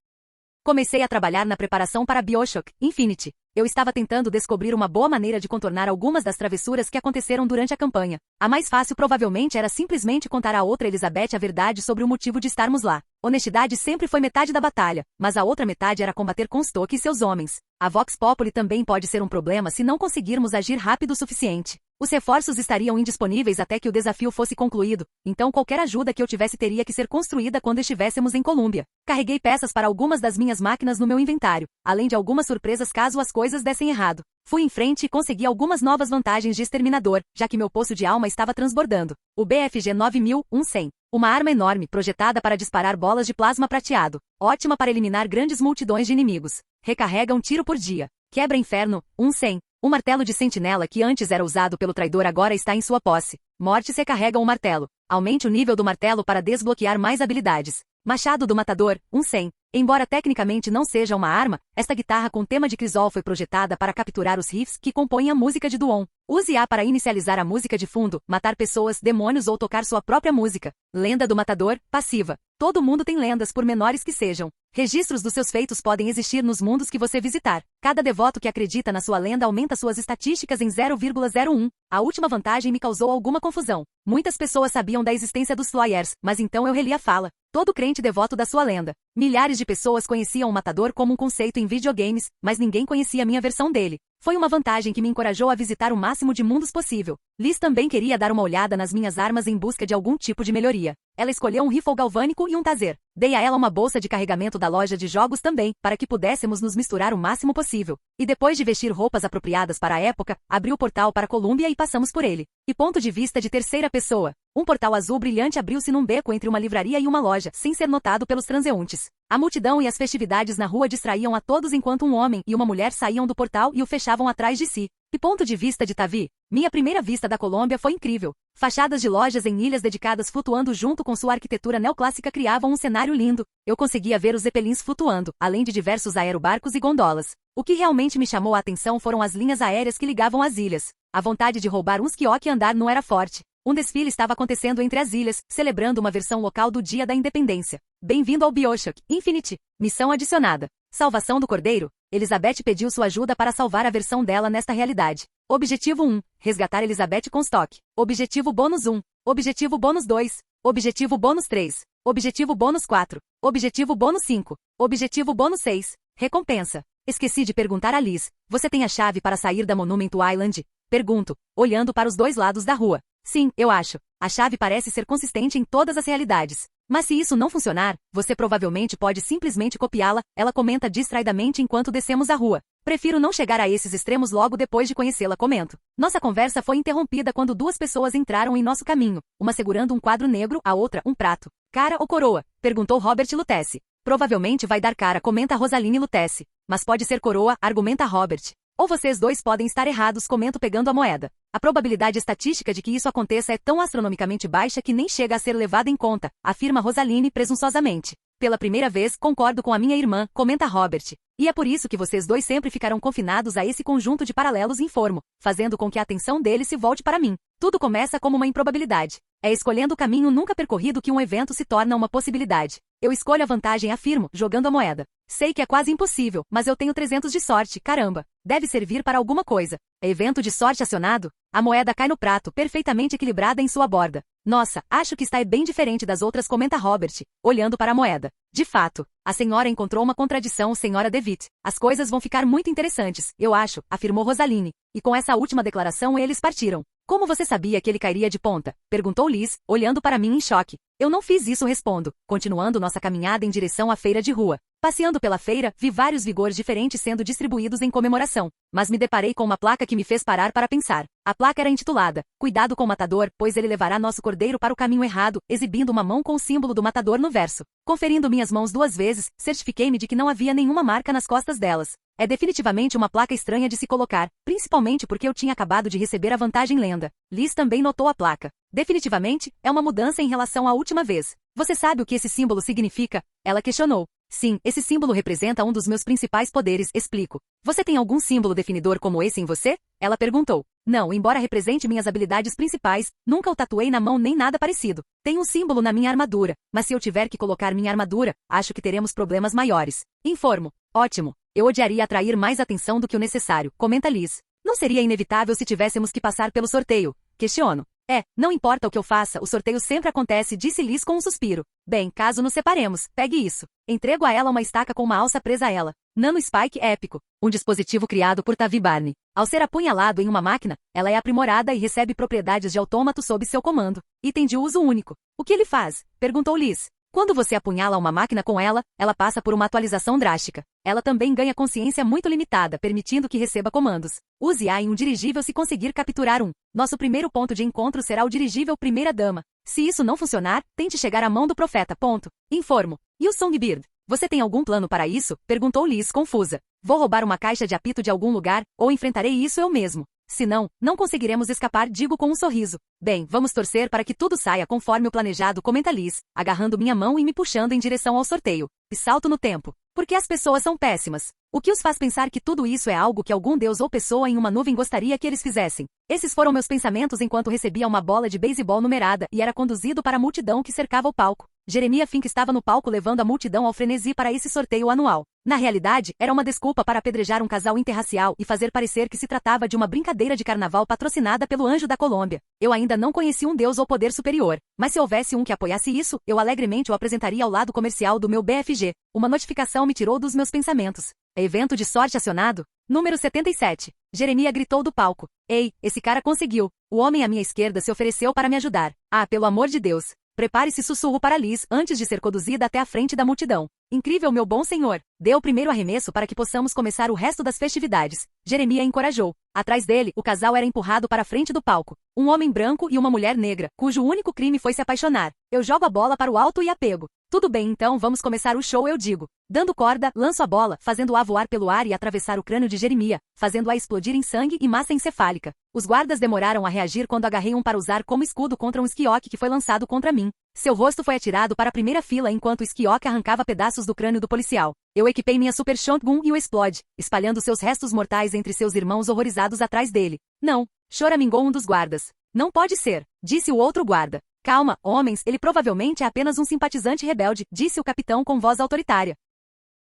Comecei a trabalhar na preparação para BioShock Infinity. Eu estava tentando descobrir uma boa maneira de contornar algumas das travessuras que aconteceram durante a campanha. A mais fácil provavelmente era simplesmente contar à outra Elizabeth a verdade sobre o motivo de estarmos lá. Honestidade sempre foi metade da batalha, mas a outra metade era combater Comstock e seus homens. A Vox Populi também pode ser um problema se não conseguirmos agir rápido o suficiente. Os reforços estariam indisponíveis até que o desafio fosse concluído, então qualquer ajuda que eu tivesse teria que ser construída quando estivéssemos em Colômbia. Carreguei peças para algumas das minhas máquinas no meu inventário, além de algumas surpresas caso as coisas dessem errado. Fui em frente e consegui algumas novas vantagens de exterminador, já que meu poço de alma estava transbordando. O BFG 9000-100. Uma arma enorme, projetada para disparar bolas de plasma prateado. Ótima para eliminar grandes multidões de inimigos. Recarrega um tiro por dia. Quebra inferno, 100. O martelo de sentinela que antes era usado pelo traidor agora está em sua posse. Mortes recarregam o martelo. Aumente o nível do martelo para desbloquear mais habilidades. Machado do matador, 100. Embora tecnicamente não seja uma arma, esta guitarra com tema de Crisol foi projetada para capturar os riffs que compõem a música de Duon. Use-a para inicializar a música de fundo, matar pessoas, demônios ou tocar sua própria música. Lenda do matador, passiva. Todo mundo tem lendas por menores que sejam. Registros dos seus feitos podem existir nos mundos que você visitar. Cada devoto que acredita na sua lenda aumenta suas estatísticas em 0,01. A última vantagem me causou alguma confusão. Muitas pessoas sabiam da existência dos Flyers, mas então eu reli a fala. Todo crente devoto da sua lenda. Milhares de pessoas conheciam o matador como um conceito em videogames, mas ninguém conhecia a minha versão dele. Foi uma vantagem que me encorajou a visitar o máximo de mundos possível. Liz também queria dar uma olhada nas minhas armas em busca de algum tipo de melhoria. Ela escolheu um rifle galvânico e um taser. Dei a ela uma bolsa de carregamento da loja de jogos também, para que pudéssemos nos misturar o máximo possível. E depois de vestir roupas apropriadas para a época, abri o portal para Colômbia e passamos por ele. E ponto de vista de terceira pessoa. Um portal azul brilhante abriu-se num beco entre uma livraria e uma loja, sem ser notado pelos transeuntes. A multidão e as festividades na rua distraíam a todos enquanto um homem e uma mulher saíam do portal e o fechavam atrás de si. E ponto de vista de Tavi, minha primeira vista da Colômbia foi incrível. Fachadas de lojas em ilhas dedicadas flutuando junto com sua arquitetura neoclássica criavam um cenário lindo. Eu conseguia ver os zeppelins flutuando, além de diversos aerobarcos e gondolas. O que realmente me chamou a atenção foram as linhas aéreas que ligavam as ilhas. A vontade de roubar uns quiosques e andar não era forte. Um desfile estava acontecendo entre as ilhas, celebrando uma versão local do Dia da Independência. Bem-vindo ao BioShock Infinite. Missão adicionada. Salvação do Cordeiro. Elizabeth pediu sua ajuda para salvar a versão dela nesta realidade. Objetivo 1. Resgatar Elizabeth Comstock. Objetivo bônus 1. Objetivo bônus 2. Objetivo bônus 3. Objetivo bônus 4. Objetivo bônus 5. Objetivo bônus 6. Recompensa. Esqueci de perguntar a Liz. Você tem a chave para sair da Monument Island? Pergunto, olhando para os dois lados da rua. Sim, eu acho. A chave parece ser consistente em todas as realidades. Mas se isso não funcionar, você provavelmente pode simplesmente copiá-la, ela comenta distraidamente enquanto descemos a rua. Prefiro não chegar a esses extremos logo depois de conhecê-la, comento. Nossa conversa foi interrompida quando duas pessoas entraram em nosso caminho, uma segurando um quadro negro, a outra um prato. Cara ou coroa? Perguntou Robert Lutece. Provavelmente vai dar cara, comenta Rosaline Lutece. Mas pode ser coroa, argumenta Robert. Ou vocês dois podem estar errados, comento pegando a moeda. A probabilidade estatística de que isso aconteça é tão astronomicamente baixa que nem chega a ser levada em conta, afirma Rosaline presunçosamente. Pela primeira vez, concordo com a minha irmã, comenta Robert. E é por isso que vocês dois sempre ficarão confinados a esse conjunto de paralelos informo, fazendo com que a atenção deles se volte para mim. Tudo começa como uma improbabilidade. É escolhendo o caminho nunca percorrido que um evento se torna uma possibilidade. Eu escolho a vantagem, afirmo, jogando a moeda. Sei que é quase impossível, mas eu tenho 300 de sorte, caramba. Deve servir para alguma coisa. É evento de sorte acionado? A moeda cai no prato, perfeitamente equilibrada em sua borda. Nossa, acho que está bem diferente das outras, comenta Robert, olhando para a moeda. De fato, a senhora encontrou uma contradição, senhora DeVitt. As coisas vão ficar muito interessantes, eu acho, afirmou Rosaline. E com essa última declaração eles partiram. Como você sabia que ele cairia de ponta? Perguntou Liz, olhando para mim em choque. Eu não fiz isso, respondo, continuando nossa caminhada em direção à feira de rua. Passeando pela feira, vi vários vigores diferentes sendo distribuídos em comemoração, mas me deparei com uma placa que me fez parar para pensar. A placa era intitulada, Cuidado com o matador, pois ele levará nosso cordeiro para o caminho errado, exibindo uma mão com o símbolo do matador no verso. Conferindo minhas mãos 2 vezes, certifiquei-me de que não havia nenhuma marca nas costas delas. É definitivamente uma placa estranha de se colocar, principalmente porque eu tinha acabado de receber a vantagem lenda. Liz também notou a placa. Definitivamente, é uma mudança em relação à última vez. Você sabe o que esse símbolo significa? Ela questionou. Sim, esse símbolo representa um dos meus principais poderes, explico. Você tem algum símbolo definidor como esse em você? Ela perguntou. Não, embora represente minhas habilidades principais, nunca o tatuei na mão nem nada parecido. Tem um símbolo na minha armadura, mas se eu tiver que colocar minha armadura, acho que teremos problemas maiores. Informo. Ótimo. Eu odiaria atrair mais atenção do que o necessário, comenta Liz. Não seria inevitável se tivéssemos que passar pelo sorteio? Questiono. Não importa o que eu faça, o sorteio sempre acontece, disse Liz com um suspiro. Bem, caso nos separemos, pegue isso. Entrego a ela uma estaca com uma alça presa a ela. Nano Spike épico. Um dispositivo criado por Tavi Barney. Ao ser apunhalado em uma máquina, ela é aprimorada e recebe propriedades de autômato sob seu comando. Item de uso único. O que ele faz? Perguntou Liz. Quando você apunhala uma máquina com ela, ela passa por uma atualização drástica. Ela também ganha consciência muito limitada, permitindo que receba comandos. Use-a em um dirigível se conseguir capturar um. Nosso primeiro ponto de encontro será o dirigível Primeira Dama. Se isso não funcionar, tente chegar à mão do profeta. Ponto. Informo. E o Songbird? Você tem algum plano para isso? Perguntou Liz, confusa. Vou roubar uma caixa de apito de algum lugar, ou enfrentarei isso eu mesmo. Se não, não conseguiremos escapar, digo com um sorriso. Bem, vamos torcer para que tudo saia conforme o planejado, comenta Liz, agarrando minha mão e me puxando em direção ao sorteio. E salto no tempo. Porque as pessoas são péssimas. O que os faz pensar que tudo isso é algo que algum deus ou pessoa em uma nuvem gostaria que eles fizessem? Esses foram meus pensamentos enquanto recebia uma bola de beisebol numerada e era conduzido para a multidão que cercava o palco. Jeremiah Fink estava no palco levando a multidão ao frenesi para esse sorteio anual. Na realidade, era uma desculpa para apedrejar um casal interracial e fazer parecer que se tratava de uma brincadeira de carnaval patrocinada pelo Anjo da Colômbia. Eu ainda não conhecia um deus ou poder superior, mas se houvesse um que apoiasse isso, eu alegremente o apresentaria ao lado comercial do meu BFG. Uma notificação me tirou dos meus pensamentos. Evento de sorte acionado? Número 77. Jeremiah gritou do palco. Ei, esse cara conseguiu. O homem à minha esquerda se ofereceu para me ajudar. Ah, pelo amor de Deus. Prepare-se, sussurro para Liz antes de ser conduzida até a frente da multidão. Incrível, meu bom senhor. Dê o primeiro arremesso para que possamos começar o resto das festividades. Jeremiah encorajou. Atrás dele, o casal era empurrado para a frente do palco. Um homem branco e uma mulher negra, cujo único crime foi se apaixonar. Eu jogo a bola para o alto e a pego. Tudo bem, então vamos começar o show, eu digo. Dando corda, lanço a bola, fazendo-a voar pelo ar e atravessar o crânio de Jeremiah, fazendo-a explodir em sangue e massa encefálica. Os guardas demoraram a reagir quando agarrei um para usar como escudo contra um esquioque que foi lançado contra mim. Seu rosto foi atirado para a primeira fila enquanto o esquioque arrancava pedaços do crânio do policial. Eu equipei minha super shotgun e o explode, espalhando seus restos mortais entre seus irmãos horrorizados atrás dele. Não, choramingou um dos guardas. Não pode ser, disse o outro guarda. Calma, homens, ele provavelmente é apenas um simpatizante rebelde, disse o capitão com voz autoritária.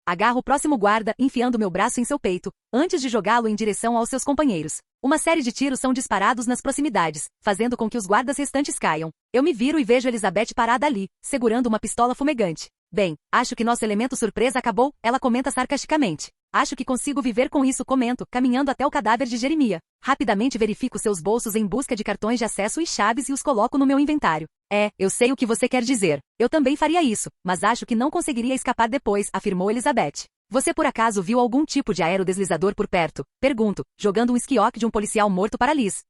Agarro o próximo guarda, enfiando meu braço em seu peito, antes de jogá-lo em direção aos seus companheiros. Uma série de tiros são disparados nas proximidades, fazendo com que os guardas restantes caiam. Eu me viro e vejo Elizabeth parada ali, segurando uma pistola fumegante. Bem, acho que nosso elemento surpresa acabou, ela comenta sarcasticamente. Acho que consigo viver com isso, comento, caminhando até o cadáver de Jeremiah. Rapidamente verifico seus bolsos em busca de cartões de acesso e chaves e os coloco no meu inventário. Eu sei o que você quer dizer. Eu também faria isso, mas acho que não conseguiria escapar depois, afirmou Elizabeth. Você por acaso viu algum tipo de aerodeslizador por perto? Pergunto, jogando um esquioque de um policial morto para Liz.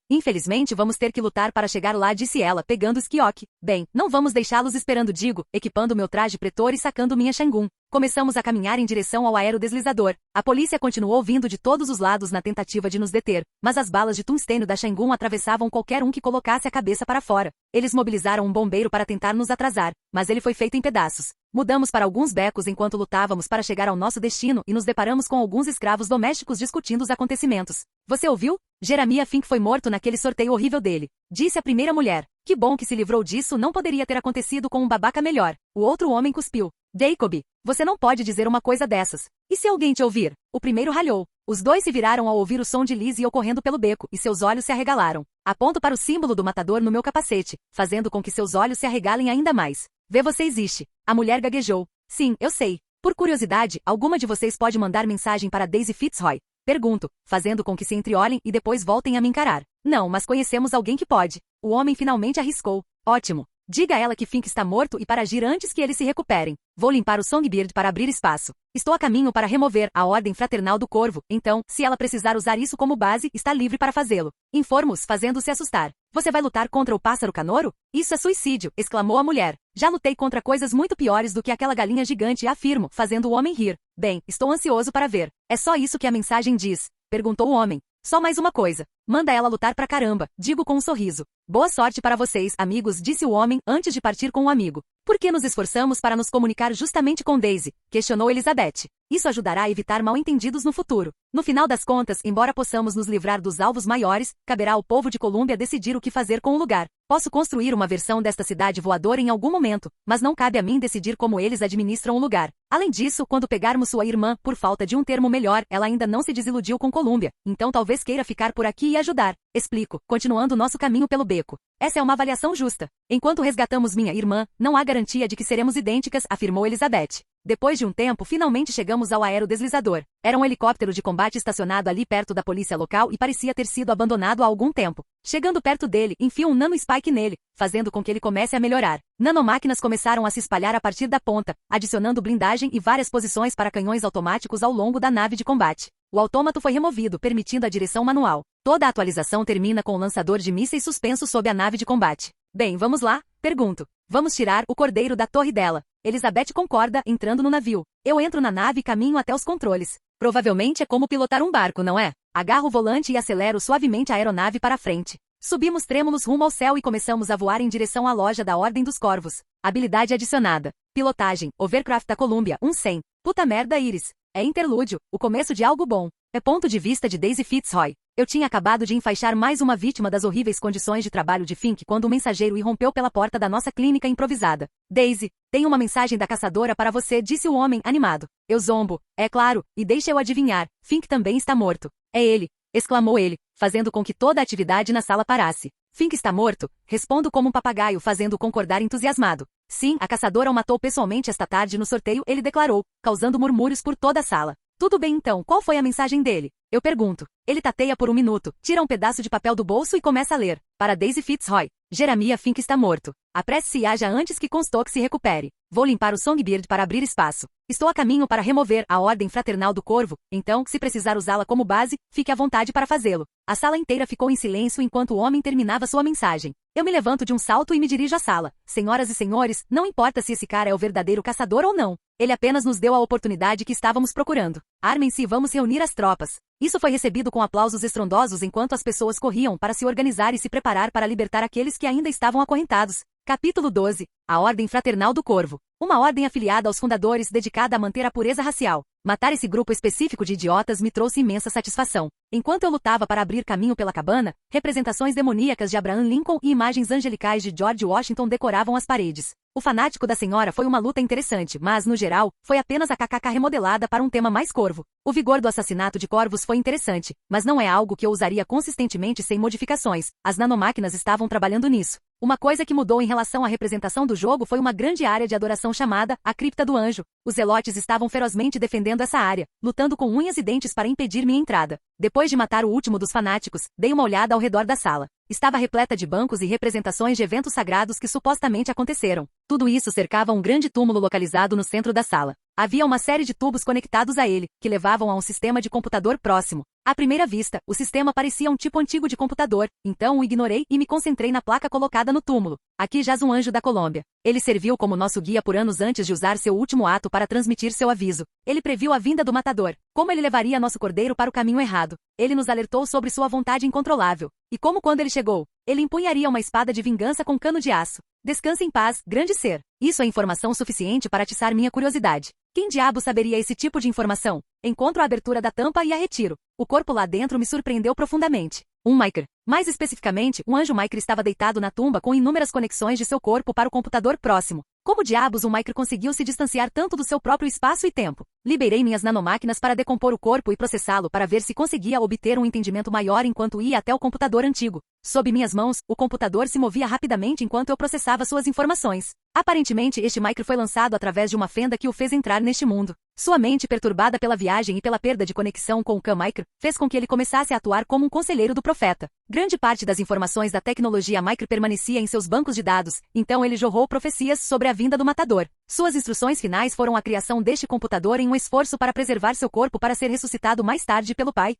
Infelizmente vamos ter que lutar para chegar lá, disse ela, pegando o esquioque. Bem, não vamos deixá-los esperando, digo, equipando meu traje pretor e sacando minha Shangun. Começamos a caminhar em direção ao aerodeslizador. A polícia continuou vindo de todos os lados na tentativa de nos deter, mas as balas de tungstênio da Shangun atravessavam qualquer um que colocasse a cabeça para fora. Eles mobilizaram um bombeiro para tentar nos atrasar, mas ele foi feito em pedaços. Mudamos para alguns becos enquanto lutávamos para chegar ao nosso destino e nos deparamos com alguns escravos domésticos discutindo os acontecimentos. Você ouviu? Jeremiah Fink foi morto naquele sorteio horrível dele, disse a primeira mulher. Que bom que se livrou disso, não poderia ter acontecido com um babaca melhor. O outro homem cuspiu. Jacob, você não pode dizer uma coisa dessas. E se alguém te ouvir? O primeiro ralhou. Os dois se viraram ao ouvir o som de Liz e eu correndo pelo beco, e seus olhos se arregalaram. Aponto para o símbolo do matador no meu capacete, fazendo com que seus olhos se arregalem ainda mais. Vê, você existe. A mulher gaguejou. Sim, eu sei. Por curiosidade, alguma de vocês pode mandar mensagem para Daisy Fitzroy? Pergunto, fazendo com que se entreolhem e depois voltem a me encarar. Não, mas conhecemos alguém que pode. O homem finalmente arriscou. Ótimo. Diga a ela que Fink está morto e para agir antes que eles se recuperem. Vou limpar o Songbird para abrir espaço. Estou a caminho para remover a ordem fraternal do corvo, então, se ela precisar usar isso como base, está livre para fazê-lo. Informo-os, fazendo-se assustar. Você vai lutar contra o pássaro canoro? Isso é suicídio, exclamou a mulher. Já lutei contra coisas muito piores do que aquela galinha gigante, afirmo, fazendo o homem rir. Bem, estou ansioso para ver. É só isso que a mensagem diz? Perguntou o homem. Só mais uma coisa. Manda ela lutar pra caramba, digo com um sorriso. Boa sorte para vocês, amigos, disse o homem antes de partir com o amigo. Por que nos esforçamos para nos comunicar justamente com Daisy? Questionou Elizabeth. Isso ajudará a evitar mal-entendidos no futuro. No final das contas, embora possamos nos livrar dos alvos maiores, caberá ao povo de Colômbia decidir o que fazer com o lugar. Posso construir uma versão desta cidade voadora em algum momento, mas não cabe a mim decidir como eles administram o lugar. Além disso, quando pegarmos sua irmã, por falta de um termo melhor, ela ainda não se desiludiu com Colômbia, então talvez queira ficar por aqui e ajudar. Explico, continuando nosso caminho pelo beco. Essa é uma avaliação justa. Enquanto resgatamos minha irmã, não há garantia de que seremos idênticas, afirmou Elizabeth. Depois de um tempo, finalmente chegamos ao aerodeslizador. Era um helicóptero de combate estacionado ali perto da polícia local e parecia ter sido abandonado há algum tempo. Chegando perto dele, enfio um nanospike nele, fazendo com que ele comece a melhorar. Nanomáquinas começaram a se espalhar a partir da ponta, adicionando blindagem e várias posições para canhões automáticos ao longo da nave de combate. O autômato foi removido, permitindo a direção manual. Toda a atualização termina com o lançador de mísseis suspenso sob a nave de combate. Bem, vamos lá? Pergunto. Vamos tirar o cordeiro da torre dela. Elizabeth concorda, entrando no navio. Eu entro na nave e caminho até os controles. Provavelmente é como pilotar um barco, não é? Agarro o volante e acelero suavemente a aeronave para a frente. Subimos trêmulos rumo ao céu e começamos a voar em direção à loja da Ordem dos Corvos. Habilidade adicionada. Pilotagem, Overcraft da Columbia, 100. Puta merda, Iris. É interlúdio, o começo de algo bom. É ponto de vista de Daisy Fitzroy. Eu tinha acabado de enfaixar mais uma vítima das horríveis condições de trabalho de Fink quando o mensageiro irrompeu pela porta da nossa clínica improvisada. Daisy, tenho uma mensagem da caçadora para você, disse o homem, animado. Eu zombo. É claro, e deixa eu adivinhar, Fink também está morto. É ele, exclamou ele, fazendo com que toda a atividade na sala parasse. Fink está morto? Respondo como um papagaio, fazendo concordar entusiasmado. Sim, a caçadora o matou pessoalmente esta tarde no sorteio, ele declarou, causando murmúrios por toda a sala. Tudo bem então, qual foi a mensagem dele? Eu pergunto. Ele tateia por um minuto, tira um pedaço de papel do bolso e começa a ler. Para Daisy Fitzroy. Jeremiah Fink está morto. Apresse-se e haja antes que Comstock se recupere. Vou limpar o Songbird para abrir espaço. Estou a caminho para remover a Ordem Fraternal do Corvo, então, se precisar usá-la como base, fique à vontade para fazê-lo. A sala inteira ficou em silêncio enquanto o homem terminava sua mensagem. Eu me levanto de um salto e me dirijo à sala. Senhoras e senhores, não importa se esse cara é o verdadeiro caçador ou não. Ele apenas nos deu a oportunidade que estávamos procurando. Armem-se e vamos reunir as tropas. Isso foi recebido com aplausos estrondosos enquanto as pessoas corriam para se organizar e se preparar para libertar aqueles que ainda estavam acorrentados. Capítulo 12. A Ordem Fraternal do Corvo. Uma ordem afiliada aos fundadores dedicada a manter a pureza racial. Matar esse grupo específico de idiotas me trouxe imensa satisfação. Enquanto eu lutava para abrir caminho pela cabana, representações demoníacas de Abraham Lincoln e imagens angelicais de George Washington decoravam as paredes. O fanático da senhora foi uma luta interessante, mas, no geral, foi apenas a KKK remodelada para um tema mais corvo. O vigor do assassinato de corvos foi interessante, mas não é algo que eu usaria consistentemente sem modificações. As nanomáquinas estavam trabalhando nisso. Uma coisa que mudou em relação à representação do jogo foi uma grande área de adoração chamada a Cripta do Anjo. Os zelotes estavam ferozmente defendendo essa área, lutando com unhas e dentes para impedir minha entrada. Depois de matar o último dos fanáticos, dei uma olhada ao redor da sala. Estava repleta de bancos e representações de eventos sagrados que supostamente aconteceram. Tudo isso cercava um grande túmulo localizado no centro da sala. Havia uma série de tubos conectados a ele, que levavam a um sistema de computador próximo. À primeira vista, o sistema parecia um tipo antigo de computador, então o ignorei e me concentrei na placa colocada no túmulo. Aqui jaz um anjo da Colômbia. Ele serviu como nosso guia por anos antes de usar seu último ato para transmitir seu aviso. Ele previu a vinda do matador. Como ele levaria nosso cordeiro para o caminho errado. Ele nos alertou sobre sua vontade incontrolável. E como quando ele chegou, ele empunharia uma espada de vingança com cano de aço. Descanse em paz, grande ser. Isso é informação suficiente para atiçar minha curiosidade. Quem diabo saberia esse tipo de informação? Encontro a abertura da tampa e a retiro. O corpo lá dentro me surpreendeu profundamente. Um Micro. Mais especificamente, um anjo Micro estava deitado na tumba com inúmeras conexões de seu corpo para o computador próximo. Como diabos o Micro conseguiu se distanciar tanto do seu próprio espaço e tempo? Liberei minhas nanomáquinas para decompor o corpo e processá-lo para ver se conseguia obter um entendimento maior enquanto ia até o computador antigo. Sob minhas mãos, o computador se movia rapidamente enquanto eu processava suas informações. Aparentemente, este Micro foi lançado através de uma fenda que o fez entrar neste mundo. Sua mente, perturbada pela viagem e pela perda de conexão com o K-Micro, fez com que ele começasse a atuar como um conselheiro do profeta. Grande parte das informações da tecnologia Micro permanecia em seus bancos de dados, então ele jorrou profecias sobre a vinda do matador. Suas instruções finais foram a criação deste computador em um esforço para preservar seu corpo para ser ressuscitado mais tarde pelo pai.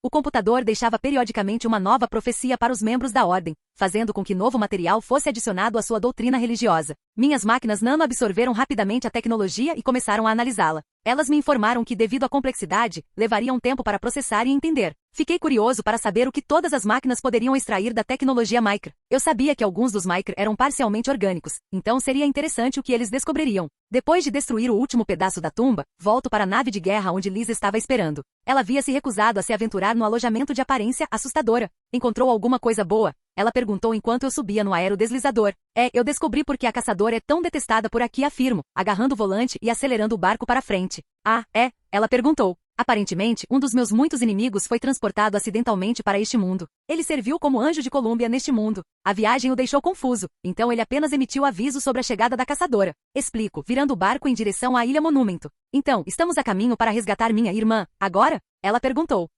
O computador deixava periodicamente uma nova profecia para os membros da ordem, fazendo com que novo material fosse adicionado à sua doutrina religiosa. Minhas máquinas nano absorveram rapidamente a tecnologia e começaram a analisá-la. Elas me informaram que, devido à complexidade, levaria um tempo para processar e entender. Fiquei curioso para saber o que todas as máquinas poderiam extrair da tecnologia Micro. Eu sabia que alguns dos Micro eram parcialmente orgânicos, então seria interessante o que eles descobririam. Depois de destruir o último pedaço da tumba, volto para a nave de guerra onde Liz estava esperando. Ela havia se recusado a se aventurar no alojamento de aparência assustadora. Encontrou alguma coisa boa? Ela perguntou enquanto eu subia no aerodeslizador. Eu descobri porque a caçadora é tão detestada por aqui, afirmo, agarrando o volante e acelerando o barco para frente. Ela perguntou. Aparentemente, um dos meus muitos inimigos foi transportado acidentalmente para este mundo. Ele serviu como anjo de Colômbia neste mundo. A viagem o deixou confuso, então ele apenas emitiu aviso sobre a chegada da caçadora. Explico, virando o barco em direção à Ilha Monumento. Então, estamos a caminho para resgatar minha irmã, agora? Ela perguntou.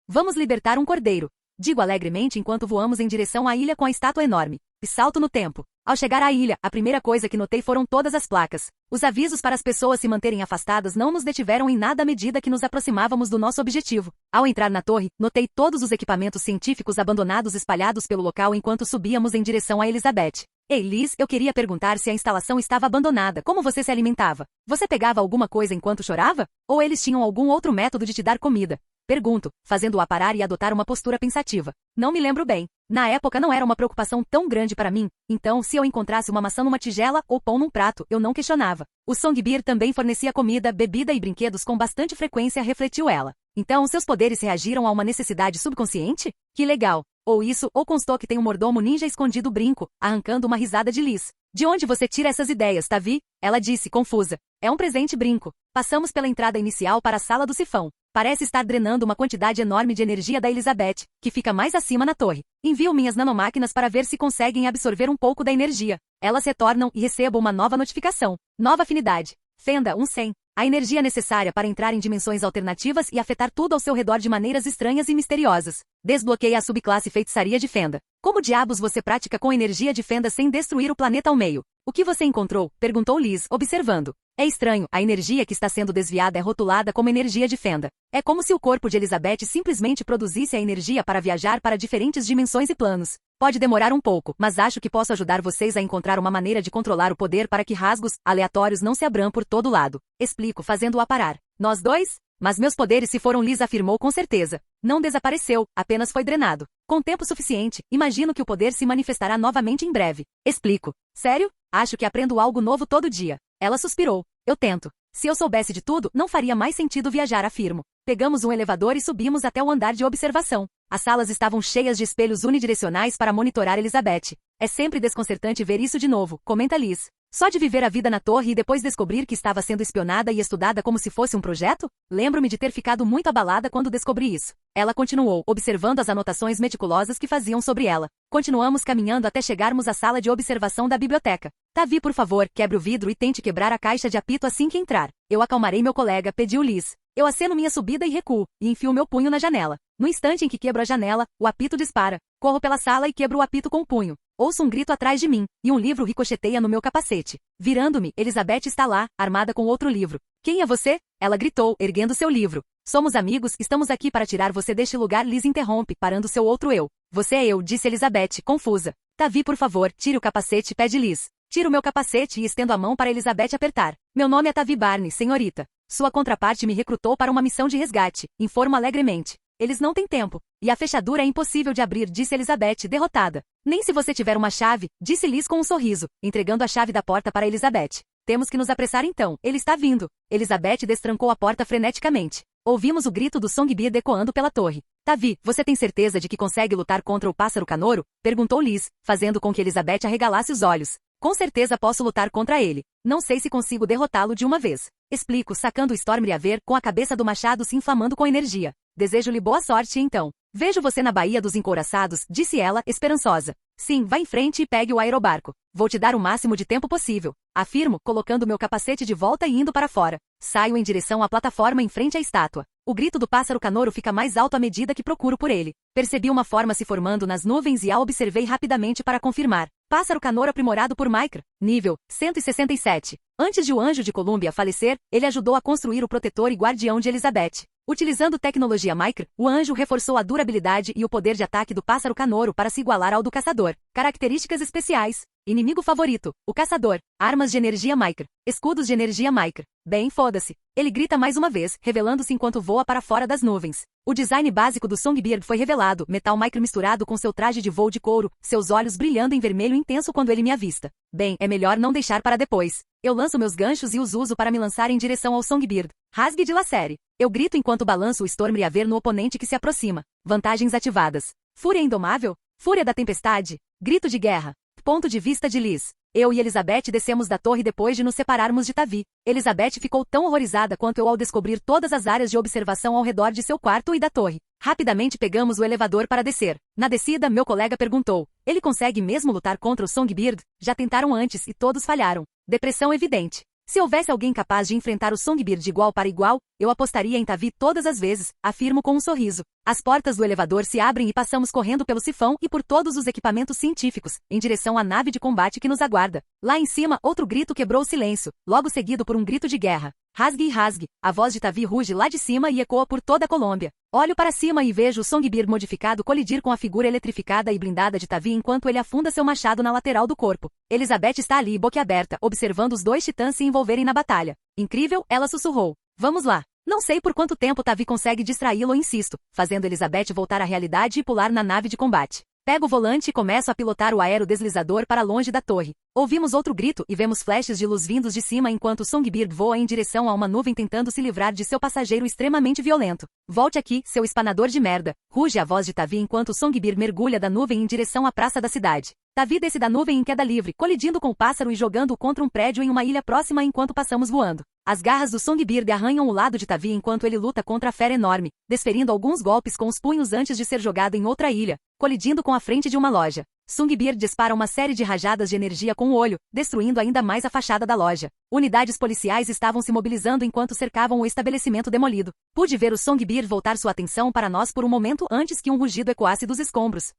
Vamos libertar um cordeiro. Digo alegremente enquanto voamos em direção à ilha com a estátua enorme. E salto no tempo. Ao chegar à ilha, a primeira coisa que notei foram todas as placas. Os avisos para as pessoas se manterem afastadas não nos detiveram em nada à medida que nos aproximávamos do nosso objetivo. Ao entrar na torre, notei todos os equipamentos científicos abandonados espalhados pelo local enquanto subíamos em direção a Elizabeth. Ei, Liz, eu queria perguntar se a instalação estava abandonada. Como você se alimentava? Você pegava alguma coisa enquanto chorava? Ou eles tinham algum outro método de te dar comida? Pergunto, fazendo-a parar e adotar uma postura pensativa. Não me lembro bem. Na época não era uma preocupação tão grande para mim, então se eu encontrasse uma maçã numa tigela ou pão num prato, eu não questionava. O Songbird também fornecia comida, bebida e brinquedos com bastante frequência, refletiu ela. Então seus poderes reagiram a uma necessidade subconsciente? Que legal. Ou isso, ou constou que tem um mordomo ninja escondido, brinco, arrancando uma risada de Liz. De onde você tira essas ideias, Tavi? Ela disse, confusa. É um presente, brinco. Passamos pela entrada inicial para a sala do sifão. Parece estar drenando uma quantidade enorme de energia da Elizabeth, que fica mais acima na torre. Envio minhas nanomáquinas para ver se conseguem absorver um pouco da energia. Elas retornam e recebo uma nova notificação. Nova afinidade. Fenda 100. A energia necessária para entrar em dimensões alternativas e afetar tudo ao seu redor de maneiras estranhas e misteriosas. Desbloqueie a subclasse Feitiçaria de Fenda. Como diabos você pratica com energia de Fenda sem destruir o planeta ao meio? O que você encontrou? Perguntou Liz, observando. É estranho, a energia que está sendo desviada é rotulada como energia de Fenda. É como se o corpo de Elizabeth simplesmente produzisse a energia para viajar para diferentes dimensões e planos. Pode demorar um pouco, mas acho que posso ajudar vocês a encontrar uma maneira de controlar o poder para que rasgos aleatórios não se abram por todo lado. Explico, fazendo-a parar. Nós dois? Mas meus poderes se foram, Liz afirmou com certeza. Não desapareceu, apenas foi drenado. Com tempo suficiente, imagino que o poder se manifestará novamente em breve. Explico. Sério? Acho que aprendo algo novo todo dia. Ela suspirou. Eu tento. Se eu soubesse de tudo, não faria mais sentido viajar, afirmo. Pegamos um elevador e subimos até o andar de observação. As salas estavam cheias de espelhos unidirecionais para monitorar Elizabeth. É sempre desconcertante ver isso de novo, comenta Liz. Só de viver a vida na torre e depois descobrir que estava sendo espionada e estudada como se fosse um projeto? Lembro-me de ter ficado muito abalada quando descobri isso. Ela continuou, observando as anotações meticulosas que faziam sobre ela. Continuamos caminhando até chegarmos à sala de observação da biblioteca. Tavi, por favor, quebre o vidro e tente quebrar a caixa de apito assim que entrar. Eu acalmarei meu colega, pediu Liz. Eu aceno minha subida e recuo, e enfio meu punho na janela. No instante em que quebro a janela, o apito dispara. Corro pela sala e quebro o apito com o punho. Ouço um grito atrás de mim, e um livro ricocheteia no meu capacete. Virando-me, Elizabeth está lá, armada com outro livro. Quem é você? Ela gritou, erguendo seu livro. Somos amigos, estamos aqui para tirar você deste lugar, Liz interrompe, parando seu outro eu. Você é eu, disse Elizabeth, confusa. Tavi, por favor, tire o capacete, pede Liz. Tiro meu capacete e estendo a mão para Elizabeth apertar. Meu nome é Tavi Barney, senhorita. Sua contraparte me recrutou para uma missão de resgate, informo alegremente. Eles não têm tempo. E a fechadura é impossível de abrir, disse Elizabeth, derrotada. Nem se você tiver uma chave, disse Liz com um sorriso, entregando a chave da porta para Elizabeth. Temos que nos apressar então, ele está vindo. Elizabeth destrancou a porta freneticamente. Ouvimos o grito do Songbird ecoando pela torre. Tavi, você tem certeza de que consegue lutar contra o pássaro canouro? Perguntou Liz, fazendo com que Elizabeth arregalasse os olhos. Com certeza posso lutar contra ele. Não sei se consigo derrotá-lo de uma vez. Explico, sacando o Stormreaver com a cabeça do machado se inflamando com energia. Desejo-lhe boa sorte então. Vejo você na Baía dos Encouraçados, disse ela, esperançosa. Sim, vá em frente e pegue o aerobarco. Vou te dar o máximo de tempo possível. Afirmo, colocando meu capacete de volta e indo para fora. Saio em direção à plataforma em frente à estátua. O grito do pássaro canouro fica mais alto à medida que procuro por ele. Percebi uma forma se formando nas nuvens e a observei rapidamente para confirmar. Pássaro canouro aprimorado por Micro. Nível 167. Antes de o Anjo de Colômbia falecer, ele ajudou a construir o protetor e guardião de Elizabeth. Utilizando tecnologia Micro, o anjo reforçou a durabilidade e o poder de ataque do pássaro canouro para se igualar ao do caçador. Características especiais. Inimigo favorito, o caçador. Armas de energia micro. Escudos de energia micro. Bem, foda-se. Ele grita mais uma vez, revelando-se enquanto voa para fora das nuvens. O design básico do Songbird foi revelado, metal micro misturado com seu traje de voo de couro, seus olhos brilhando em vermelho intenso quando ele me avista. Bem, é melhor não deixar para depois. Eu lanço meus ganchos e os uso para me lançar em direção ao Songbird. Rasgue de lacerre. Eu grito enquanto balanço o Stormreaver no oponente que se aproxima. Vantagens ativadas. Fúria indomável? Fúria da tempestade? Grito de guerra. Ponto de vista de Liz. Eu e Elizabeth descemos da torre depois de nos separarmos de Tavi. Elizabeth ficou tão horrorizada quanto eu ao descobrir todas as áreas de observação ao redor de seu quarto e da torre. Rapidamente pegamos o elevador para descer. Na descida, meu colega perguntou: ele consegue mesmo lutar contra o Songbird? Já tentaram antes e todos falharam. Depressão evidente. Se houvesse alguém capaz de enfrentar o Songbird de igual para igual, eu apostaria em Tavi todas as vezes, afirmo com um sorriso. As portas do elevador se abrem e passamos correndo pelo sifão e por todos os equipamentos científicos, em direção à nave de combate que nos aguarda. Lá em cima, outro grito quebrou o silêncio, logo seguido por um grito de guerra. Rasgue e rasgue. A voz de Tavi ruge lá de cima e ecoa por toda a Colômbia. Olho para cima e vejo o Songbird modificado colidir com a figura eletrificada e blindada de Tavi enquanto ele afunda seu machado na lateral do corpo. Elizabeth está ali, boquiaberta, observando os dois titãs se envolverem na batalha. Incrível, ela sussurrou. Vamos lá. Não sei por quanto tempo Tavi consegue distraí-lo, insisto, fazendo Elizabeth voltar à realidade e pular na nave de combate. Pego o volante e começo a pilotar o aerodeslizador para longe da torre. Ouvimos outro grito e vemos flashes de luz vindos de cima enquanto o Songbird voa em direção a uma nuvem tentando se livrar de seu passageiro extremamente violento. Volte aqui, seu espanador de merda. Ruge a voz de Tavi enquanto o Songbird mergulha da nuvem em direção à praça da cidade. Tavi desce da nuvem em queda livre, colidindo com o pássaro e jogando-o contra um prédio em uma ilha próxima enquanto passamos voando. As garras do Songbird arranham o lado de Tavi enquanto ele luta contra a fera enorme, desferindo alguns golpes com os punhos antes de ser jogado em outra ilha, colidindo com a frente de uma loja. Songbird dispara uma série de rajadas de energia com o olho, destruindo ainda mais a fachada da loja. Unidades policiais estavam se mobilizando enquanto cercavam o estabelecimento demolido. Pude ver o Songbird voltar sua atenção para nós por um momento antes que um rugido ecoasse dos escombros.